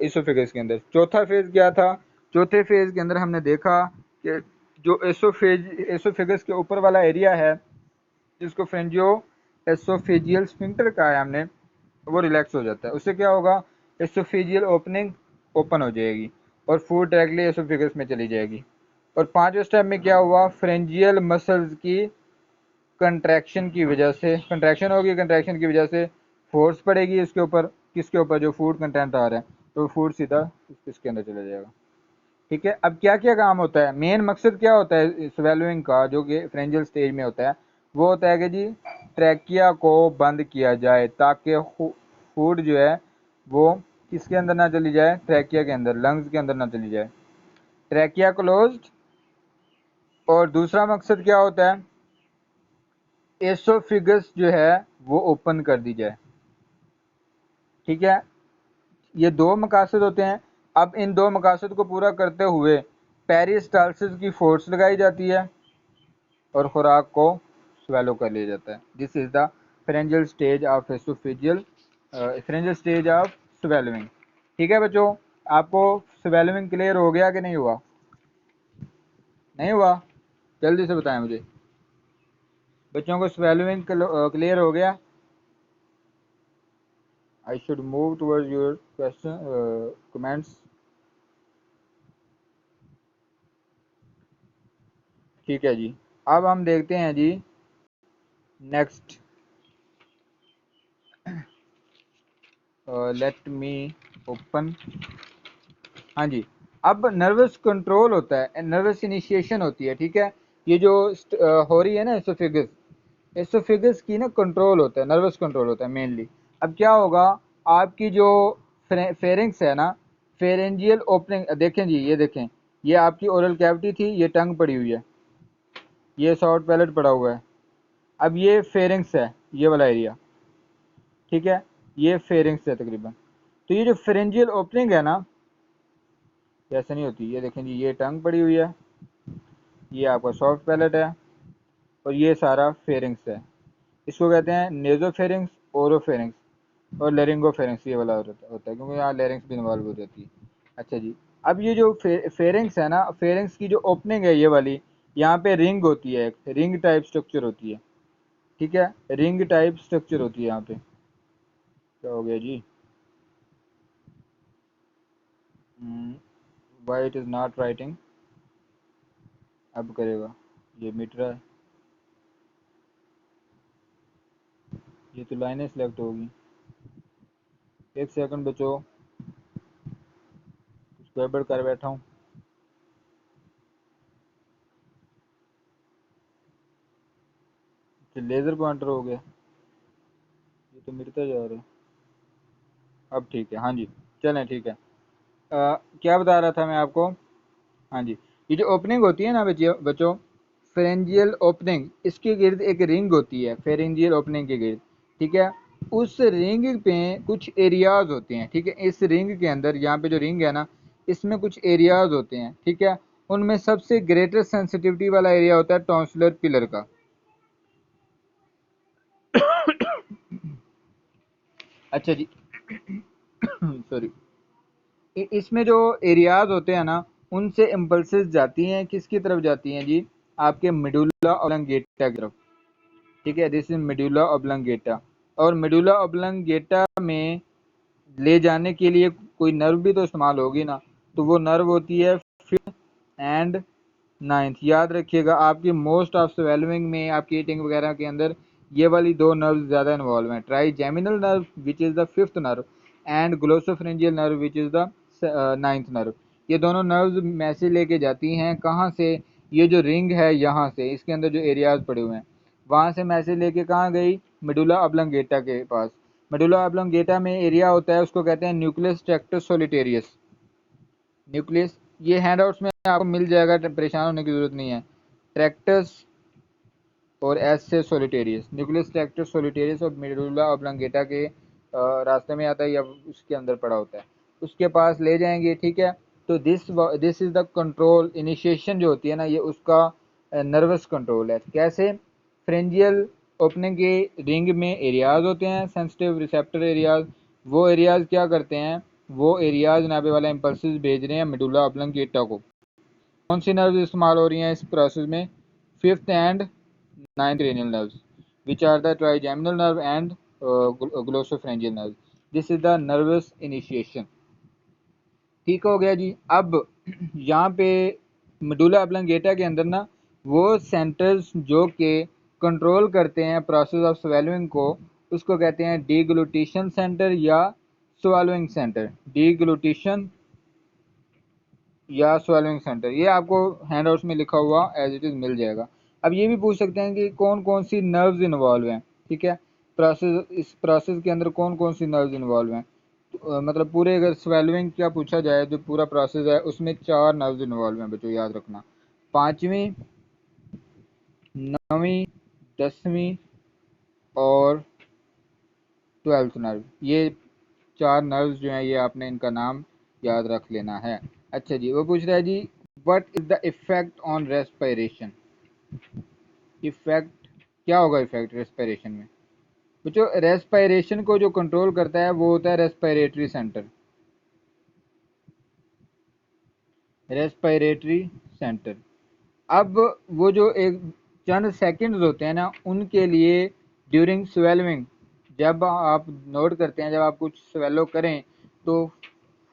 इसोफेगस के अंदर। चौथा फेज क्या था? चौथे फेज के अंदर हमने देखा कि जो एसोफेगस के ऊपर वाला एरिया है, जिसको फ्रेंजियो एसोफेजियल स्फिंक्टर कहा है हमने, वो रिलैक्स हो जाता है। उससे क्या होगा? एसोफेजियल ओपनिंग ओपन हो जाएगी और फूड डायरेक्टली एसोफेगस में चली जाएगी। और पांचवें स्टेप में क्या हुआ? फ्रेंजियल मसल्स की कंट्रैक्शन की वजह से, कंट्रैक्शन होगी, कंट्रैक्शन की वजह से फोर्स पड़ेगी इसके ऊपर। किसके ऊपर? जो फूड कंटेंट आ रहा है, तो फूड सीधा इसके अंदर चला जाएगा। ठीक है, अब क्या क्या काम होता है? मेन मकसद क्या होता है स्वेलोइंग का, जो कि फ्रेंजियल स्टेज में होता है? वो होता है कि जी ट्रैकिया को बंद किया जाए, ताकि फूड जो है वो किसके अंदर ना चली जाए? ट्रैकिया के अंदर, लंग्स के अंदर ना चली जाए। Trachea closed. और दूसरा मकसद क्या होता है? एसोफिगस जो है वो ओपन कर दी जाए। ठीक है, ये 2 मकासद होते हैं। अब इन 2 मकासद को पूरा करते हुए पेरिस्टालसिस की फोर्स लगाई जाती है और खुराक को स्वेलो कर लिया जाता है। This is the फ्रेंजियल stage of oesophageal फ्रेंजियल stage of swallowing. ठीक है बच्चों, आपको स्वेलोइंग क्लियर हो गया कि नहीं हुआ? नहीं हुआ? जल्दी से बताएं मुझे। बच्चों को स्वेलोइंग क्लियर हो गया? I should move towards your question comments. ठीक है जी, अब हम देखते हैं जी नेक्स्ट। Let me open. हाँ जी, अब नर्वस कंट्रोल होता है, नर्वस इनिशिएशन होती है, ठीक है। ये जो हो रही है ना एसोफेगस, एसोफेगस की ना कंट्रोल होता है, नर्वस कंट्रोल होता है मेनली। अब क्या होगा, आपकी जो फेरिंग्स है ना, फेरेंजियल ओपनिंग, देखें जी, ये देखें, ये आपकी ओरल कैविटी थी, ये टंग पड़ी हुई है, ये शॉर्ट पैलेट पड़ा हुआ है। अब ये फेरिंग्स है, ये वाला एरिया, ठीक है, ये फेरिंग्स है तकरीबन। तो ये जो फेरेंजियल ओपनिंग है ना, ऐसे नहीं होती, ये देखें जी, ये टंग पड़ी हुई है, ये आपका सॉफ्ट पैलेट है, और ये सारा फेरिंग्स है। इसको कहते हैं नेजोफेरिंग्स, ओरोफेरिंग्स और लेरिंगोफेरिंग्स, ये वाला होता है, क्योंकि यहाँ लेरिंग्स भी इन्वॉल्व हो जाती है। अच्छा जी, अब ये जो फेरिंग्स है ना, फेरिंग्स की जो ओपनिंग है ये वाली, यहाँ पे रिंग होती है, एक रिंग टाइप स्ट्रक्चर होती है, ठीक है, रिंग टाइप स्ट्रक्चर होती है यहाँ पे। क्या हो गया जी, why it is not writing, अब करेगा, ये मिट रहा है, ये तो लाइनें सेलेक्ट होगी। एक सेकंड बचो, कुछ गड़बड़ कर बैठा हूँ। लेज़र पॉइंटर हो गया, ये तो मिटता जा रहा है। अब ठीक है, हाँ जी, चलें ठीक है। क्या बता रहा था मैं आपको, हाँ जी, ये जो ओपनिंग होती है ना बच्चों, फेरेंजियल ओपनिंग, इसके गिर्द एक रिंग होती है, फेरेंजियल ओपनिंग के गिर्द, ठीक है। उस रिंग पे कुछ एरियाज होते हैं, ठीक है, इस रिंग के अंदर, यहाँ पे जो रिंग है ना, इसमें कुछ एरियाज होते हैं, ठीक है। उनमें सबसे ग्रेटर सेंसिटिविटी वाला एरिया होता है टॉन्सिलर पिलर का। अच्छा जी, सॉरी, इसमें जो एरियाज होते हैं ना, उनसे इम्पल्सेस जाती हैं, किसकी तरफ जाती हैं जी, आपके मेडुला ऑब्लंगेटा की तरफ, ठीक है, दिस इज मेडुला ऑब्लंगेटा। और मेडुला ऑब्लंगेटा में ले जाने के लिए कोई नर्व भी तो इस्तेमाल होगी ना, तो वो नर्व होती है फिफ्थ एंड नाइन्थ। याद रखिएगा, आपकी मोस्ट ऑफ स्वेलविंग में, आपकी ईटिंग वगैरह के अंदर ये वाली दो नर्व ज़्यादा इन्वॉल्व हैं, trigeminal nerve which is the fifth nerve and glossopharyngeal nerve which is the ninth nerve. ये दोनों नर्व्स मैसेज लेके जाती हैं कहाँ से, ये जो रिंग है यहाँ से, इसके अंदर जो एरियाज पड़े हुए हैं, वहाँ से मैसेज लेके कहाँ गई, मेडुला ऑब्लंगेटा के पास। मेडुला ऑब्लंगेटा में एरिया होता है, उसको कहते हैं न्यूक्लियस ट्रैक्टस सोलिटेरियस। न्यूक्लियस, ये हैंडआउट्स में आपको मिल जाएगा, परेशान होने की ज़रूरत नहीं है। ट्रैक्टस और एस से सोलिटेरियस, न्यूक्लियस ट्रैक्टस सोलिटेरियस और मेडुला ऑब्लंगेटा के रास्ते में आता है, या उसके अंदर पड़ा होता है, उसके पास ले जाएंगे, ठीक है। तो this is the control, initiation जो होती है ना, ये उसका नर्वस कंट्रोल है। कैसे, फ्रेंजियल ओपनिंग के रिंग में एरियाज होते हैं, सेंसिटिव रिसेप्टर एरियाज, वो एरियाज क्या करते हैं, वो एरियाज नाभे वाला इम्पल्सिस भेज रहे हैं मेडुला ऑब्लंगेटा को। कौन सी नर्व इस्तेमाल हो रही हैं इस प्रोसेस में, fifth and ninth cranial nerves, which are the trigeminal nerve and glossopharyngeal nerve. This is the nervous initiation. ठीक हो गया जी। अब यहाँ पे मेडुला ऑब्लंगेटा के अंदर ना, वो सेंटर्स जो के कंट्रोल करते हैं प्रोसेस ऑफ स्वेलविंग को, उसको कहते हैं डीग्लूटिशन सेंटर या swallowing सेंटर। डीग्लूटिशन या स्वेलविंग सेंटर, ये आपको हैंडआउट्स में लिखा हुआ एज इट इज़ मिल जाएगा। अब ये भी पूछ सकते हैं कि कौन कौन सी नर्व्स इन्वॉल्व हैं, ठीक है, प्रोसेस, इस प्रोसेस के अंदर कौन कौन सी नर्व्स इन्वॉल्व हैं। तो, मतलब पूरे अगर स्वेलविंग का पूछा जाए, जो पूरा प्रोसेस है उसमें 4 नर्व्स इन्वॉल्व हैं बच्चों, याद रखना, 5वीं, 9वीं, 10वीं और 12th नर्व, ये 4 नर्व्स जो हैं, ये आपने इनका नाम याद रख लेना है। अच्छा जी, वो पूछ रहा है जी, what is the effect on respiration. Effect, क्या होगा इफेक्ट रेस्पिरेशन में बच्चों, रेस्पिरेशन को जो कंट्रोल करता है वो होता है रेस्पिरेटरी सेंटर। रेस्पिरेटरी सेंटर, अब वो जो एक चंद सेकंड्स होते हैं ना, उनके लिए ड्यूरिंग स्वेलविंग, जब आप नोट करते हैं, जब आप कुछ स्वेलो करें, तो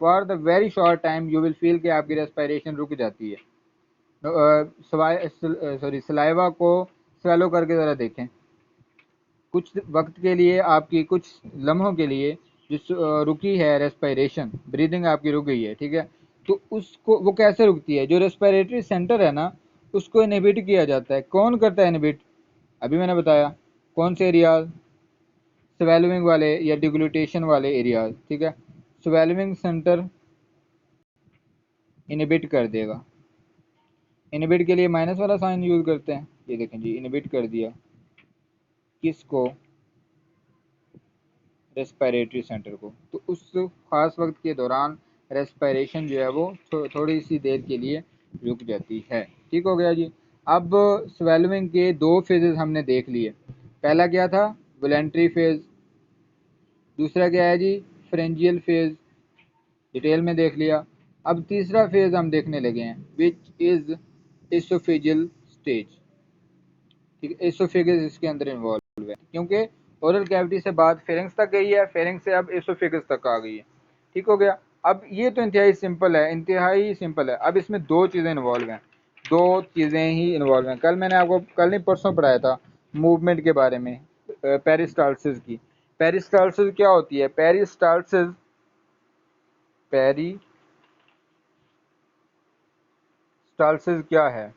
for the very short time you will feel कि आपकी रेस्पिरेशन रुक जाती है। सॉरी, सलाइवा को स्वेलो करके ज़रा देखें, कुछ वक्त के लिए, आपकी कुछ लम्हों के लिए जो रुकी है रेस्पिरेशन, ब्रीदिंग आपकी रुक गई है, ठीक है, तो उसको वो कैसे रुकती है? जो रेस्पिरेटरी सेंटर है ना, उसको इनहिबिट किया जाता है। कौन करता है इनहिबिट? अभी मैंने बताया। कौन से एरियाज? स्वेलविंग वाले या डिग्लूटेशन वाले एरियाज, ठीक है। स्वेलविंग सेंटर इनहिबिट कर देगा। इनहिबिट के लिए माइनस वाला साइन यूज करते हैं। ये देखें जी, इनहिबिट कर दिया किसको? रेस्पिरेटरी सेंटर को। तो उस खास वक्त के दौरान रेस्पिरेशन जो है वो थोड़ी सी देर के लिए रुक जाती है। ठीक हो गया जी। अब स्वेलविंग के दो फेजेस हमने देख लिए। पहला क्या था? Voluntary phase. दूसरा क्या है जी? फ्रेंजियल फेज। डिटेल में देख लिया। अब तीसरा फेज हम देखने लगे हैं, विच इज एसोफेजियल स्टेज। ठीक है, एसोफेगस इसके अंदर इन्वॉल्व है, क्योंकि ओरल कैविटी से बात फेरिंग्स तक गई है, फेरिंग्स से अब एसोफेगस तक आ गई है। ठीक हो गया। अब ये तो इंतहाई सिंपल है, इंतहाई सिंपल है। अब इसमें दो चीज़ें इन्वॉल्व हैं, दो चीज़ें ही इन्वॉल्व हैं। कल मैंने आपको, कल नहीं परसों पढ़ाया था मूवमेंट के बारे में, पेरिस्टाल्सिस की। पेरिस्टाल्सिस क्या होती है? पेरिस्टाल्सिस क्या है?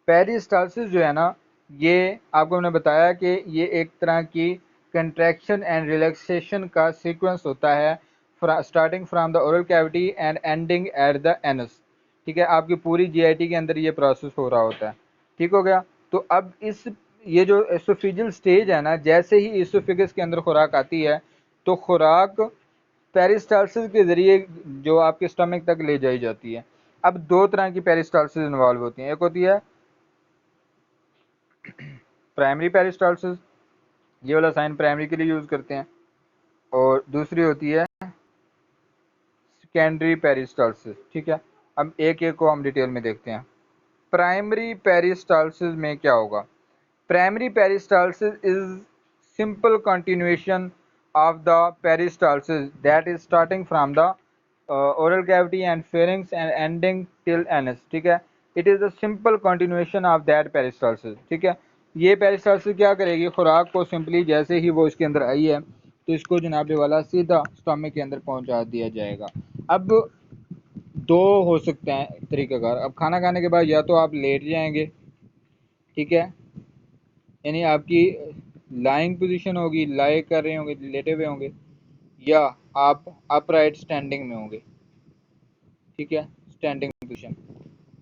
पेरिस्टाल्सिस जो है ना, ये आपको मैंने बताया कि ये एक तरह की कंट्रैक्शन एंड रिलैक्सेशन का सीक्वेंस होता है, starting from the oral cavity and ending at the anus. ठीक है, आपकी पूरी जीआईटी के अंदर ये प्रोसेस हो रहा होता है। ठीक हो गया। तो अब ये जो एसोफिजियल स्टेज है ना, जैसे ही एसोफिगस के अंदर खुराक आती है, तो खुराक पेरिस्टाल्सिस के ज़रिए जो आपके स्टमक तक ले जाई जाती है। अब दो तरह की पेरिस्टाल्सिस इन्वॉल्व होती हैं। एक होती है प्राइमरी पेरिस्टाल्सिस, ये वाला साइन प्राइमरी के लिए यूज़ करते हैं, और दूसरी होती है सेकेंडरी पेरिस्टाल्सिस। ठीक है, अब एक एक को हम डिटेल में देखते हैं। प्राइमरी पेरिस्टाल्सिस में क्या होगा? Primary peristalsis is simple continuation of the peristalsis that is starting from the oral cavity and pharynx and ending till anus। ठीक है, it is the simple continuation of that peristalsis. ठीक है, ये peristalsis क्या करेगी? खुराक को सिंपली जैसे ही वो इसके अंदर आई है, तो इसको जनाबे वाला सीधा स्टमक के अंदर पहुंचा दिया जाएगा। अब दो हो सकते हैं तरीक़ाकार। अब खाना खाने के बाद या तो आप लेट जाएंगे, ठीक है, यानी आपकी लाइंग पोजीशन होगी, लाई कर रहे होंगे, लेटे हुए होंगे, या आप अपराइट स्टैंडिंग में होंगे। ठीक है, स्टैंडिंग पोजीशन।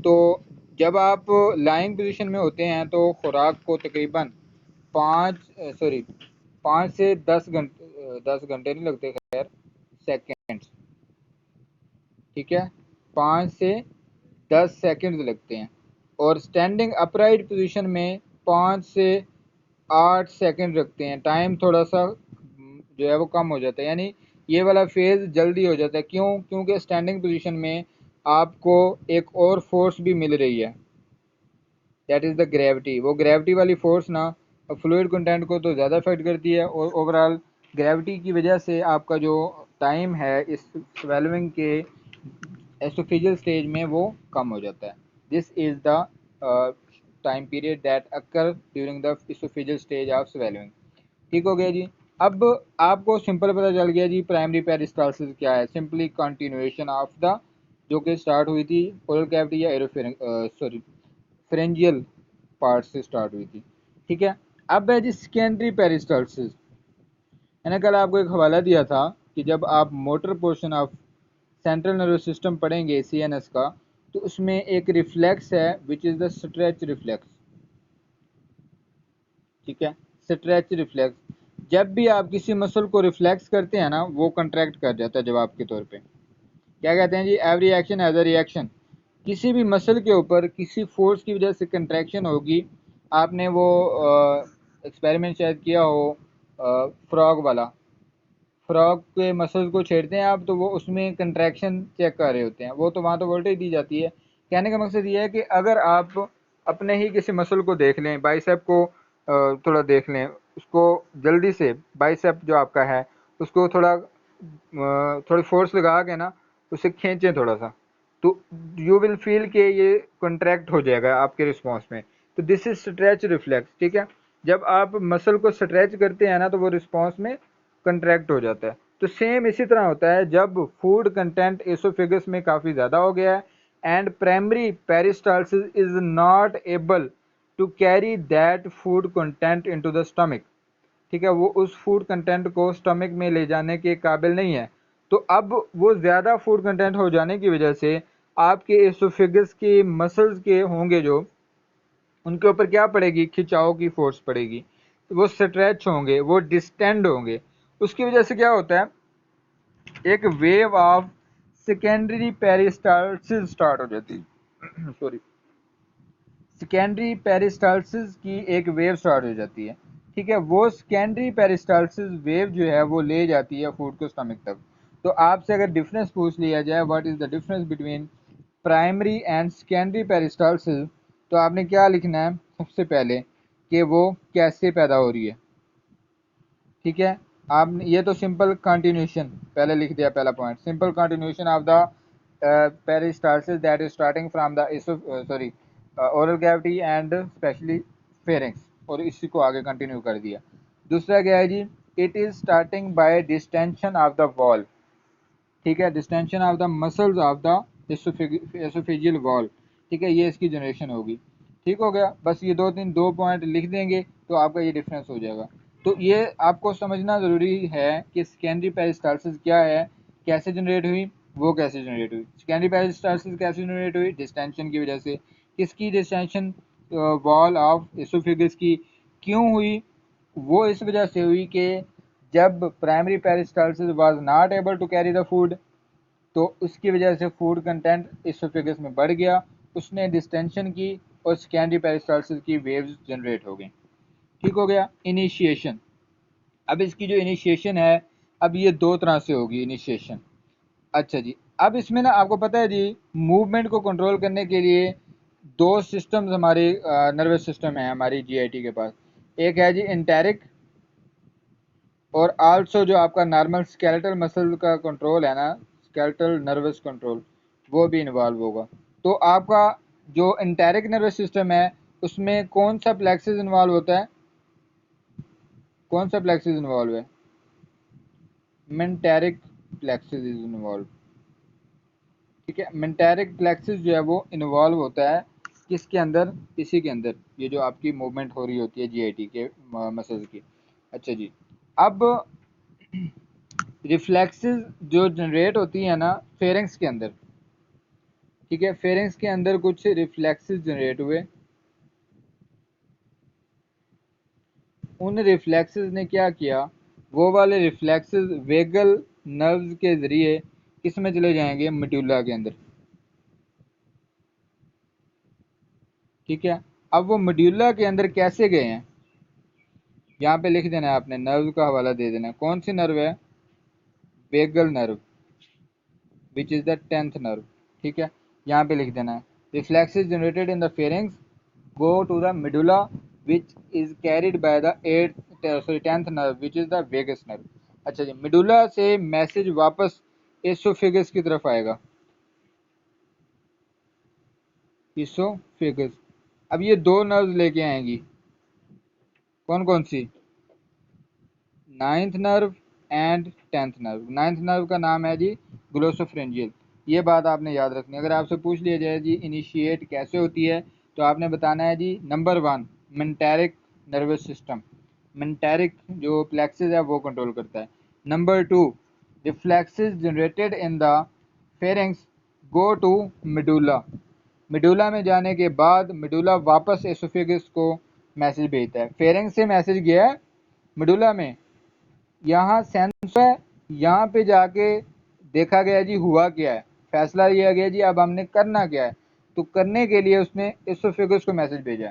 तो जब आप लाइंग पोजीशन में होते हैं तो खुराक को तकरीबन 5 से 10 घंटे, 10 घंटे नहीं लगते, खैर सेकेंड्स। ठीक है, 5 से 10 सेकेंड्स लगते हैं। और स्टैंडिंग अपराइट पोजीशन में 5 से 8 सेकेंड रखते हैं। टाइम थोड़ा सा जो है वो कम हो जाता है, यानी ये वाला फेज़ जल्दी हो जाता है। क्यों? क्योंकि स्टैंडिंग पोजीशन में आपको एक और फोर्स भी मिल रही है, दैट इज़ द ग्रेविटी। वो ग्रेविटी वाली फोर्स ना फ्लूइड कंटेंट को तो ज़्यादा अफेक्ट करती है, और ओवरऑल ग्रेविटी की वजह से आपका जो टाइम है इस स्वेलविंग के एसोफेजियल स्टेज में वो कम हो जाता है। This is the time period that occur during the oesophageal stage of स्वेलविंग। ठीक हो गया जी। अब आपको सिंपल पता चल गया जी प्राइमरी पेरिस्टाल्सिस क्या है। सिंपली कंटिन्यूएशन ऑफ द, जो कि स्टार्ट हुई थी ओरल कैविटी या फ्रेंजियल पार्ट से स्टार्ट हुई थी। ठीक है, अब है जी सेकेंडरी पेरिस्टाल्सिस। मैंने कल आपको एक हवाला दिया था कि जब आप motor portion of central nervous system पढ़ेंगे सीएनएस का, तो उसमें एक रिफ्लेक्स है विच इज़ द स्ट्रेच रिफ्लेक्स। ठीक है, स्ट्रेच रिफ्लेक्स। जब भी आप किसी मसल को रिफ्लेक्स करते हैं ना, वो कंट्रैक्ट कर जाता है जवाब के तौर पे। क्या कहते हैं जी? Every action as a reaction. किसी भी मसल के ऊपर किसी फोर्स की वजह से कंट्रैक्शन होगी। आपने वो एक्सपेरिमेंट शायद किया हो, फ्रॉग वाला। फ्रॉग के मसल्स को छेड़ते हैं आप, तो वो उसमें कंट्रैक्शन चेक कर रहे होते हैं। वो तो वहाँ तो वोल्टेज दी जाती है। कहने का मकसद ये है कि अगर आप अपने ही किसी मसल को देख लें, बाइसेप को थोड़ा देख लें, उसको जल्दी से बाइसेप जो आपका है उसको थोड़ी फोर्स लगा के ना उसे खींचें थोड़ा सा, तो यू विल फील कि ये कंट्रैक्ट हो जाएगा आपके रिस्पॉन्स में। तो दिस इज स्ट्रेच रिफ्लेक्स। ठीक है, जब आप मसल को स्ट्रेच करते हैं ना, तो वो रिस्पॉन्स में कंट्रैक्ट हो जाता है। तो सेम इसी तरह होता है जब फूड कंटेंट एसोफेगस में काफ़ी ज़्यादा हो गया है and primary peristalsis is not able to carry that food content into the stomach. ठीक है, वो उस फूड कंटेंट को स्टमक में ले जाने के काबिल नहीं है। तो अब वो ज़्यादा फूड कंटेंट हो जाने की वजह से आपके एसोफेगस के मसल्स के होंगे जो, उनके ऊपर क्या पड़ेगी, खिंचाव की फोर्स पड़ेगी, वो स्ट्रेच होंगे, वो डिस्टेंड होंगे। उसकी वजह से क्या होता है, एक wave of secondary peristalsis start हो जाती है सॉरी, सेकेंडरी पेरिस्टालसिस की एक वेव स्टार्ट हो जाती है। ठीक है, वो सेकेंडरी पेरिस्टालसिस वेव जो है वो ले जाती है फूड को स्टमक तक। तो आपसे अगर डिफरेंस पूछ लिया जाए what is the difference between primary and secondary peristalsis, तो आपने क्या लिखना है सबसे पहले कि वो कैसे पैदा हो रही है। ठीक है, आपने ये तो सिंपल कंटिन्यूशन पहले लिख दिया, पहला point simple continuation of the peristalsis that is starting from the sorry oral cavity and specially pharynx, और इसी को आगे कंटिन्यू कर दिया। दूसरा क्या है जी, it is starting by distension of the wall. ठीक है, distension of the muscles of the oesophageal wall. ठीक है, ये इसकी जनरेशन होगी। ठीक हो गया, बस ये दो पॉइंट लिख देंगे तो आपका ये डिफरेंस हो जाएगा। तो ये आपको समझना ज़रूरी है कि सेकेंडरी पेरिस्टालसिस क्या है, कैसे जनरेट हुई, वो कैसे जनरेट हुई। सेकेंडरी पेरिस्टालसिस कैसे जनरेट हुई, डिस्टेंशन की वजह से। किसकी डिस्टेंशन, वॉल ऑफ एसोफेगस की। क्यों हुई, वो इस वजह से हुई कि जब primary peristalsis was not able to carry the food, तो उसकी वजह से फूड कंटेंट एसोफेगस में बढ़ गया, उसने डिस्टेंशन की और सेकेंडरी पेरिस्टालसिस की वेव्स जनरेट हो गई। ठीक हो गया। इनिशिएशन, अब इसकी जो इनिशिएशन है, अब ये दो तरह से होगी इनिशिएशन। अच्छा जी, अब इसमें ना आपको पता है जी, मूवमेंट को कंट्रोल करने के लिए दो सिस्टम्स हमारे नर्वस सिस्टम है हमारी जीआईटी के पास। एक है जी इंटेरिक, और आल्सो जो आपका नॉर्मल स्केलेटल मसल का कंट्रोल है ना, स्केलेटल नर्वस कंट्रोल, वो भी इन्वॉल्व होगा। तो आपका जो इंटेरिक नर्वस सिस्टम है उसमें कौन सा प्लेक्सिस इन्वॉल्व होता है, कौन सा प्लेक्सिस इन्वॉल्व है, मेंटेरिक प्लेक्सिस इज इन्वॉल्व। ठीक है, मेंटेरिक प्लेक्सिस जो है वो इन्वॉल्व होता है किसके अंदर, इसी के अंदर, ये जो आपकी मूवमेंट हो रही होती है जीआईटी के मसल्स की। अच्छा जी, अब रिफ्लेक्सेस जो जनरेट होती है ना फेरिंग्स के अंदर। ठीक है, फेरिंग्स के अंदर कुछ रिफ्लेक्सेस जनरेट हुए, उन रिफ्लेक्सेस ने क्या किया, वो वाले रिफ्लेक्सेस वेगल नर्व्स के जरिए किस में चले जाएंगे, मेडुला के अंदर। ठीक है, अब वो मेडुला के अंदर कैसे गए हैं, यहाँ पे लिख देना है आपने, नर्व का हवाला दे देना है। कौन सी नर्व है, vagal nerve, which is the 10th nerve. ठीक है, यहाँ पे लिख देना है, reflexes generated in the pharynx go to the medulla which is carried by the 10th nerve which is the vagus nerve। अच्छा जी, medulla से मैसेज वापस एसोफेगस की तरफ आएगा, एसोफेगस। अब ये दो नर्व्स लेके आएंगी, कौन कौन सी, 9th nerve and 10th nerve. 9th nerve का नाम है जी ग्लोसोफ्रेंजियल। ये बात आपने याद रखनी है। अगर आपसे पूछ लिया जाए जी इनिशिएट कैसे होती है, तो आपने बताना है जी number 1 myenteric nervous system, myenteric जो प्लेक्सिस है वो कंट्रोल करता है। Number 2 reflexes generated in the pharynx go to medulla, medulla में जाने के बाद मेडुला वापस एसोफेगस को मैसेज भेजता है। फेरिंग्स से मैसेज गया है मेडुला में, यहाँ सेंस है, यहाँ पे जाके देखा गया जी हुआ क्या है, फैसला लिया गया जी अब हमने करना क्या है। तो करने के लिए उसने एसोफेगस को मैसेज भेजा।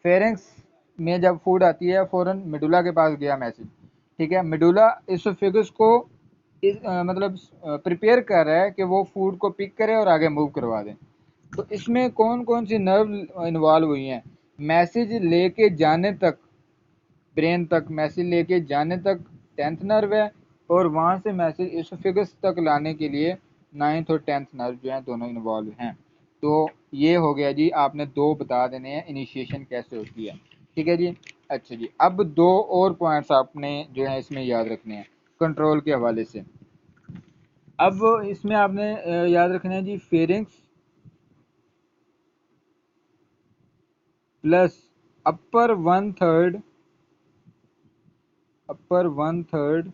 फेरेंक्स में जब फूड आती है फ़ौरन मेडुला के पास गया मैसेज। ठीक है, मेडुला एसोफेगस को मतलब प्रिपेयर कर रहा है कि वो फूड को पिक करे और आगे मूव करवा दें। तो इसमें कौन कौन सी नर्व इन्वॉल्व हुई हैं, मैसेज लेके जाने तक, ब्रेन तक मैसेज लेके जाने तक 10th नर्व है, और वहाँ से मैसेज एसोफेगस तक लाने के लिए 9th और 10th नर्व जो हैं दोनों इन्वॉल्व हैं। तो ये हो गया जी, आपने दो बता देने हैं इनिशिएशन कैसे होती है। ठीक है जी, अच्छा जी, अब दो और पॉइंट्स आपने जो है इसमें याद रखने हैं कंट्रोल के हवाले से। अब इसमें आपने याद रखना है जी pharynx plus upper one third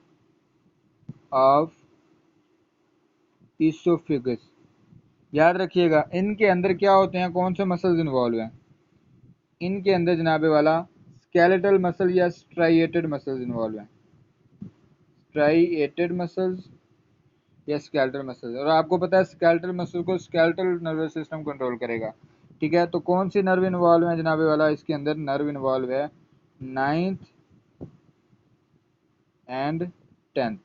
of oesophagus. याद रखिएगा इनके अंदर क्या होते हैं, कौन से मसल्स इन्वॉल्व हैं। इनके अंदर जनाबे वाला स्केलेटल मसल या स्ट्राइएटेड मसल्स इन्वॉल्व हैं। स्ट्राइएटेड मसल्स या स्केलेटल मसल्स, और आपको पता है स्केलेटल मसल को स्केलेटल नर्वस सिस्टम कंट्रोल करेगा। ठीक है, तो कौन सी नर्व इन्वॉल्व है जनाबे वाला, इसके अंदर नर्व इन्वॉल्व है नाइन्थ एंड टेंथ।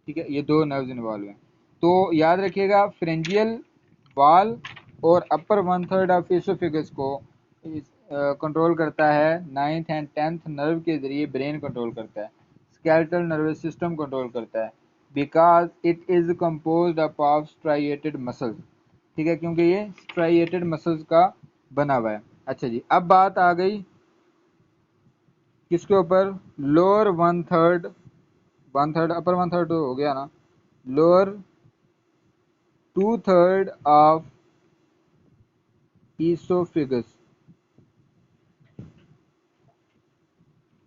ठीक है, ये दो नर्व्स इन्वॉल्व हैं। तो याद रखिएगा फ्रेंजियल वाल और अपर वन थर्ड ऑफ इसोफिगस को कंट्रोल करता है नाइन्थ एंड टेंथ नर्व के जरिए ब्रेन कंट्रोल करता है, स्केलेटल नर्वस सिस्टम कंट्रोल करता है, because it is composed of striated muscles. ठीक है, क्योंकि ये स्ट्राइएटेड मसल्स का बना हुआ है। अच्छा जी, अब बात आ गई किसके ऊपर, lower one third upper one third हो गया ना, lower two third of oesophagus.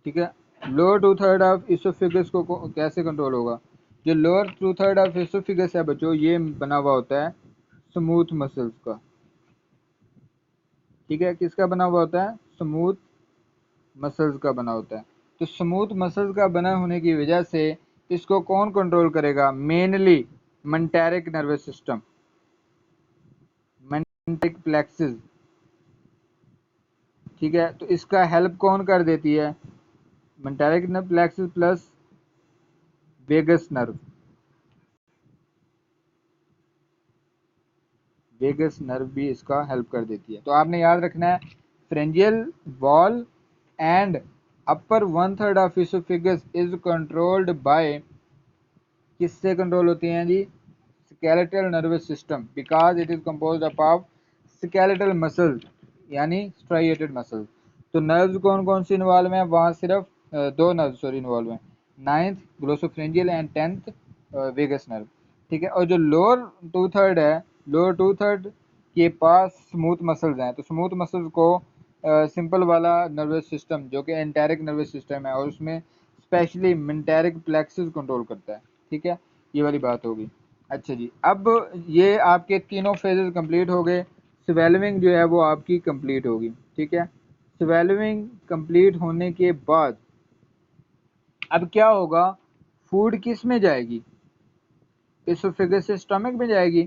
ठीक है, lower two third of oesophagus को कैसे कंट्रोल होगा। जो lower two third of oesophagus है बच्चों, ये बना हुआ होता है स्मूथ मसल्स का। ठीक है, किसका बना हुआ होता है, स्मूथ मसल्स का बना होता है। तो स्मूथ मसल्स का बना होने की वजह से इसको कौन कंट्रोल करेगा, mainly myenteric nervous system, myenteric plexus. ठीक है, तो इसका हेल्प कौन कर देती है, myenteric plexus plus vagus nerve. Vagus nerve भी इसका हेल्प कर देती है। तो आपने याद रखना है pharyngeal wall and upper one third of oesophagus is controlled by, किससे कंट्रोल होती हैं जी, skeletal nervous system, because it is composed of skeletal muscle यानी स्ट्राइएटेड मसल। तो नर्व्स कौन कौन सी इन्वॉल्व हैं, वहाँ सिर्फ दो नर्व सॉरी इन्वॉल्व हैं, ninth glossopharyngeal and tenth vagus nerve. ठीक है, और जो लोअर टू थर्ड है, लोअर टू थर्ड के पास स्मूथ मसल्स हैं। तो स्मूथ मसल्स को सिंपल वाला नर्वस सिस्टम जो कि एंटेरिक नर्वस सिस्टम है, और उसमें स्पेशली मेंटेरिक प्लेक्सस कंट्रोल करता है। ठीक है, ये वाली बात होगी। अच्छा जी, अब ये आपके तीनों फेजेस कंप्लीट हो गए, स्वेलविंग जो है वो आपकी कंप्लीट होगी। ठीक है, स्वेलविंग कंप्लीट होने के बाद अब क्या होगा, फूड किस में जाएगी, इसोफेगस से स्टमक में जाएगी।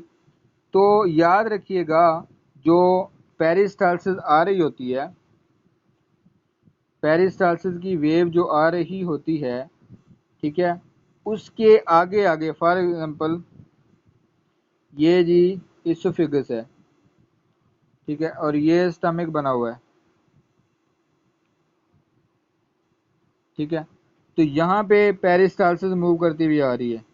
तो याद रखिएगा जो पेरिस्टालसिस आ रही होती है, पेरिस्टालसिस की वेव जो आ रही होती है, ठीक है, उसके आगे आगे फॉर एग्जांपल ये जी इसोफिगस है। ठीक है, और ये स्टमक बना हुआ है। ठीक है, तो यहाँ पे पेरिस्टालसिस मूव करती हुई आ रही है।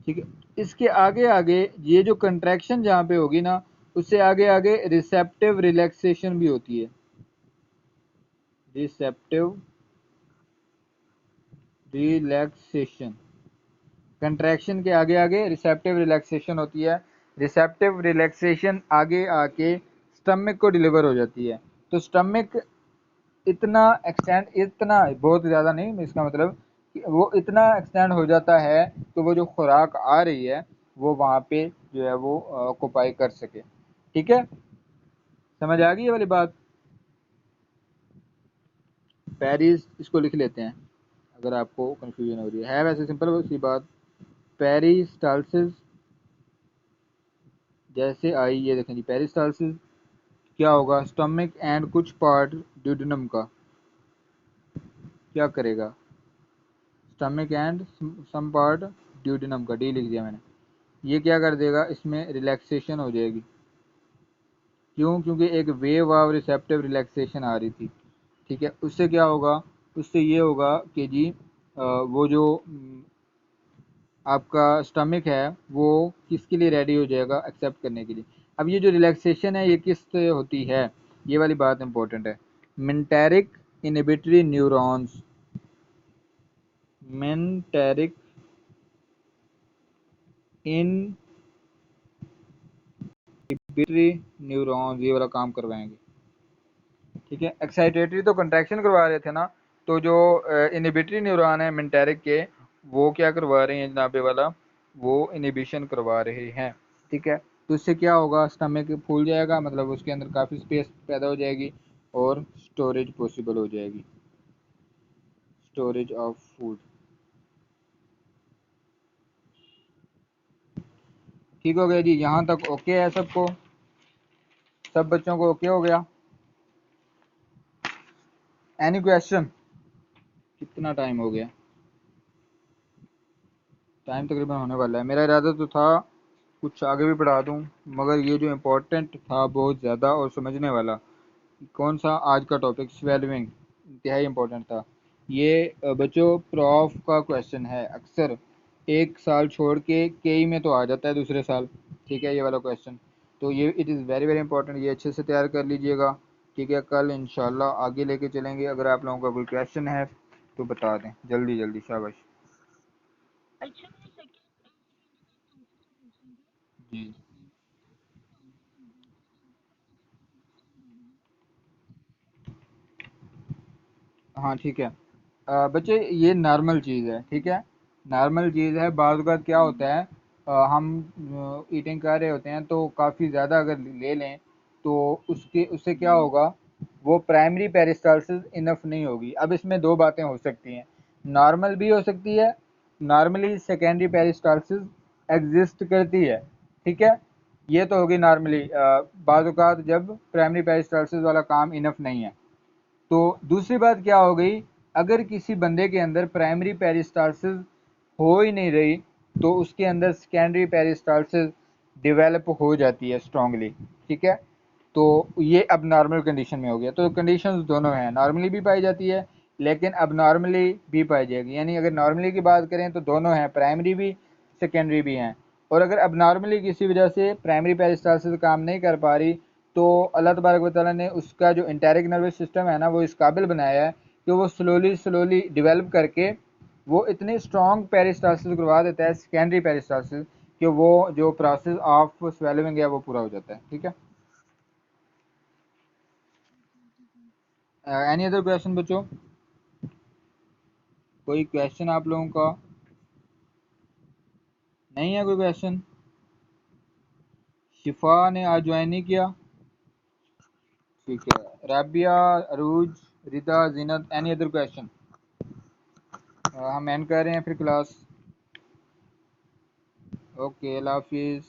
ठीक है, इसके आगे आगे ये जो कंट्रैक्शन जहाँ पे होगी ना, उससे आगे आगे रिसेप्टिव रिलैक्सेशन भी होती है, रिसेप्टिव रिलैक्सेशन। कंट्रैक्शन के आगे आगे रिसेप्टिव रिलैक्सेशन होती है, रिसेप्टिव रिलैक्सेशन आगे आके स्टमक को डिलीवर हो जाती है। तो स्टमक इतना एक्सटेंड, इतना बहुत ज़्यादा नहीं, इसका मतलब कि वो इतना एक्सटेंड हो जाता है कि वो जो खुराक आ रही है वो वहाँ पे जो है वो ऑक्यूपाई कर सके। ठीक है, समझ आ गई ये वाली बात। पेरिस इसको लिख लेते हैं अगर आपको कंफ्यूजन हो रही है वैसे सिंपल सी बात। पेरिस्टालसिस जैसे आई, ये देखें जी, पेरिस्टालसिस क्या होगा, स्टमक एंड कुछ पार्ट ड्यूडेनम का क्या करेगा, stomach and some part duodenum का, डी लिख दिया मैंने, ये क्या कर देगा, इसमें रिलैक्सेशन हो जाएगी। क्यों, क्योंकि एक वेव ऑफ रिसेप्टिव रिलैक्सेशन आ रही थी। ठीक है, उससे क्या होगा, उससे ये होगा कि जी वो जो आपका स्टमक है वो किसके लिए रेडी हो जाएगा, एक्सेप्ट करने के लिए। अब ये जो रिलैक्सेशन है ये किस से होती है, ये वाली बात इंपॉर्टेंट है। मेंटेरिक इनहिबिटरी न्यूरॉन्स, मेंटेरिक इनहिबिटरी न्यूरॉन्स ये वाला काम करवाएंगे, ठीक है। एक्साइटेटरी तो कंट्रैक्शन करवा रहे थे ना, तो जो इनहिबिटरी न्यूरॉन है मेंटेरिक के, वो क्या करवा रहे हैं जनाबे वाला, वो इनहिबिशन करवा रहे हैं, ठीक है। तो इससे क्या होगा, स्टमक फूल जाएगा, मतलब उसके अंदर काफ़ी स्पेस पैदा हो जाएगी और स्टोरेज पॉसिबल हो जाएगी, स्टोरेज ऑफ फूड। ठीक हो गया जी, यहाँ तक ओके है सबको, सब बच्चों को ओके हो गया। Any question? कितना टाइम हो गया? टाइम तकरीबन होने वाला है। मेरा इरादा तो था कुछ आगे भी पढ़ा दूँ, मगर ये जो इम्पोर्टेंट था बहुत ज़्यादा और समझने वाला, कौन सा आज का टॉपिक, स्वेलविंग, इंतहाई इम्पोर्टेंट था ये। बच्चों प्रॉफ का क्वेश्चन है, अक्सर एक साल छोड़ के कई में तो आ जाता है दूसरे साल, ठीक है, ये वाला क्वेश्चन। तो ये it is very very important, ये अच्छे से तैयार कर लीजिएगा, ठीक है। कल इंशाल्लाह आगे लेके चलेंगे। अगर आप लोगों का कोई क्वेश्चन है तो बता दें जल्दी जल्दी, शाबाश। जी हाँ ठीक है। बच्चे ये नॉर्मल चीज़ है, ठीक है, नॉर्मल चीज़ है। बाज़ औक़ात क्या होता है, हम ईटिंग कर रहे होते हैं तो काफ़ी ज़्यादा अगर ले लें तो उसके उससे क्या होगा, वो प्राइमरी पेरिस्टालसिस इनफ नहीं होगी। अब इसमें दो बातें हो सकती हैं, नॉर्मल भी हो सकती है, नॉर्मली सेकेंडरी पेरिस्टालसिस एग्जिस्ट करती है, ठीक है। ये तो होगी नॉर्मली, बाज़ औक़ात जब प्राइमरी पेरिस्टालसिस वाला काम इनफ नहीं है। तो दूसरी बात क्या हो गई, अगर किसी बंदे के अंदर प्राइमरी पेरिस्टालसिस हो ही नहीं रही तो उसके अंदर सेकेंडरी पेरिस्टालसिस डेवलप हो जाती है स्ट्रांगली, ठीक है। तो ये अब नॉर्मल कंडीशन में हो गया। तो कंडीशंस दोनों हैं, नॉर्मली भी पाई जाती है लेकिन अब नॉर्मली भी पाई जाएगी, यानी अगर नॉर्मली की बात करें तो दोनों हैं, प्राइमरी भी सेकेंडरी भी हैं। और अगर अब नॉर्मली किसी वजह से प्राइमरी पेरिस्टालसिस काम नहीं कर पा रही तो अल्लाह तबारक व तआला ने उसका जो इंटेरिक नर्वस सिस्टम है ना, वो इस काबिल बनाया है कि वो स्लोली स्लोली डेवलप करके वो इतनी स्ट्रॉन्ग पेरिस्टालसिस करवा देता है, सेकेंडरी पेरिस्टालसिस, कि वो जो प्रोसेस ऑफ स्वेलिंग है वो पूरा हो जाता है, ठीक है। एनी अदर क्वेश्चन बच्चों? कोई क्वेश्चन आप लोगों का नहीं है? कोई क्वेश्चन? शिफा ने आज ज्वाइन नहीं किया, ठीक है। राबिया, अरूज, रिदा, जीनत, एनी अदर क्वेश्चन? हम एंड कर रहे हैं फिर क्लास। ओके, अल्लाह हाफिज़।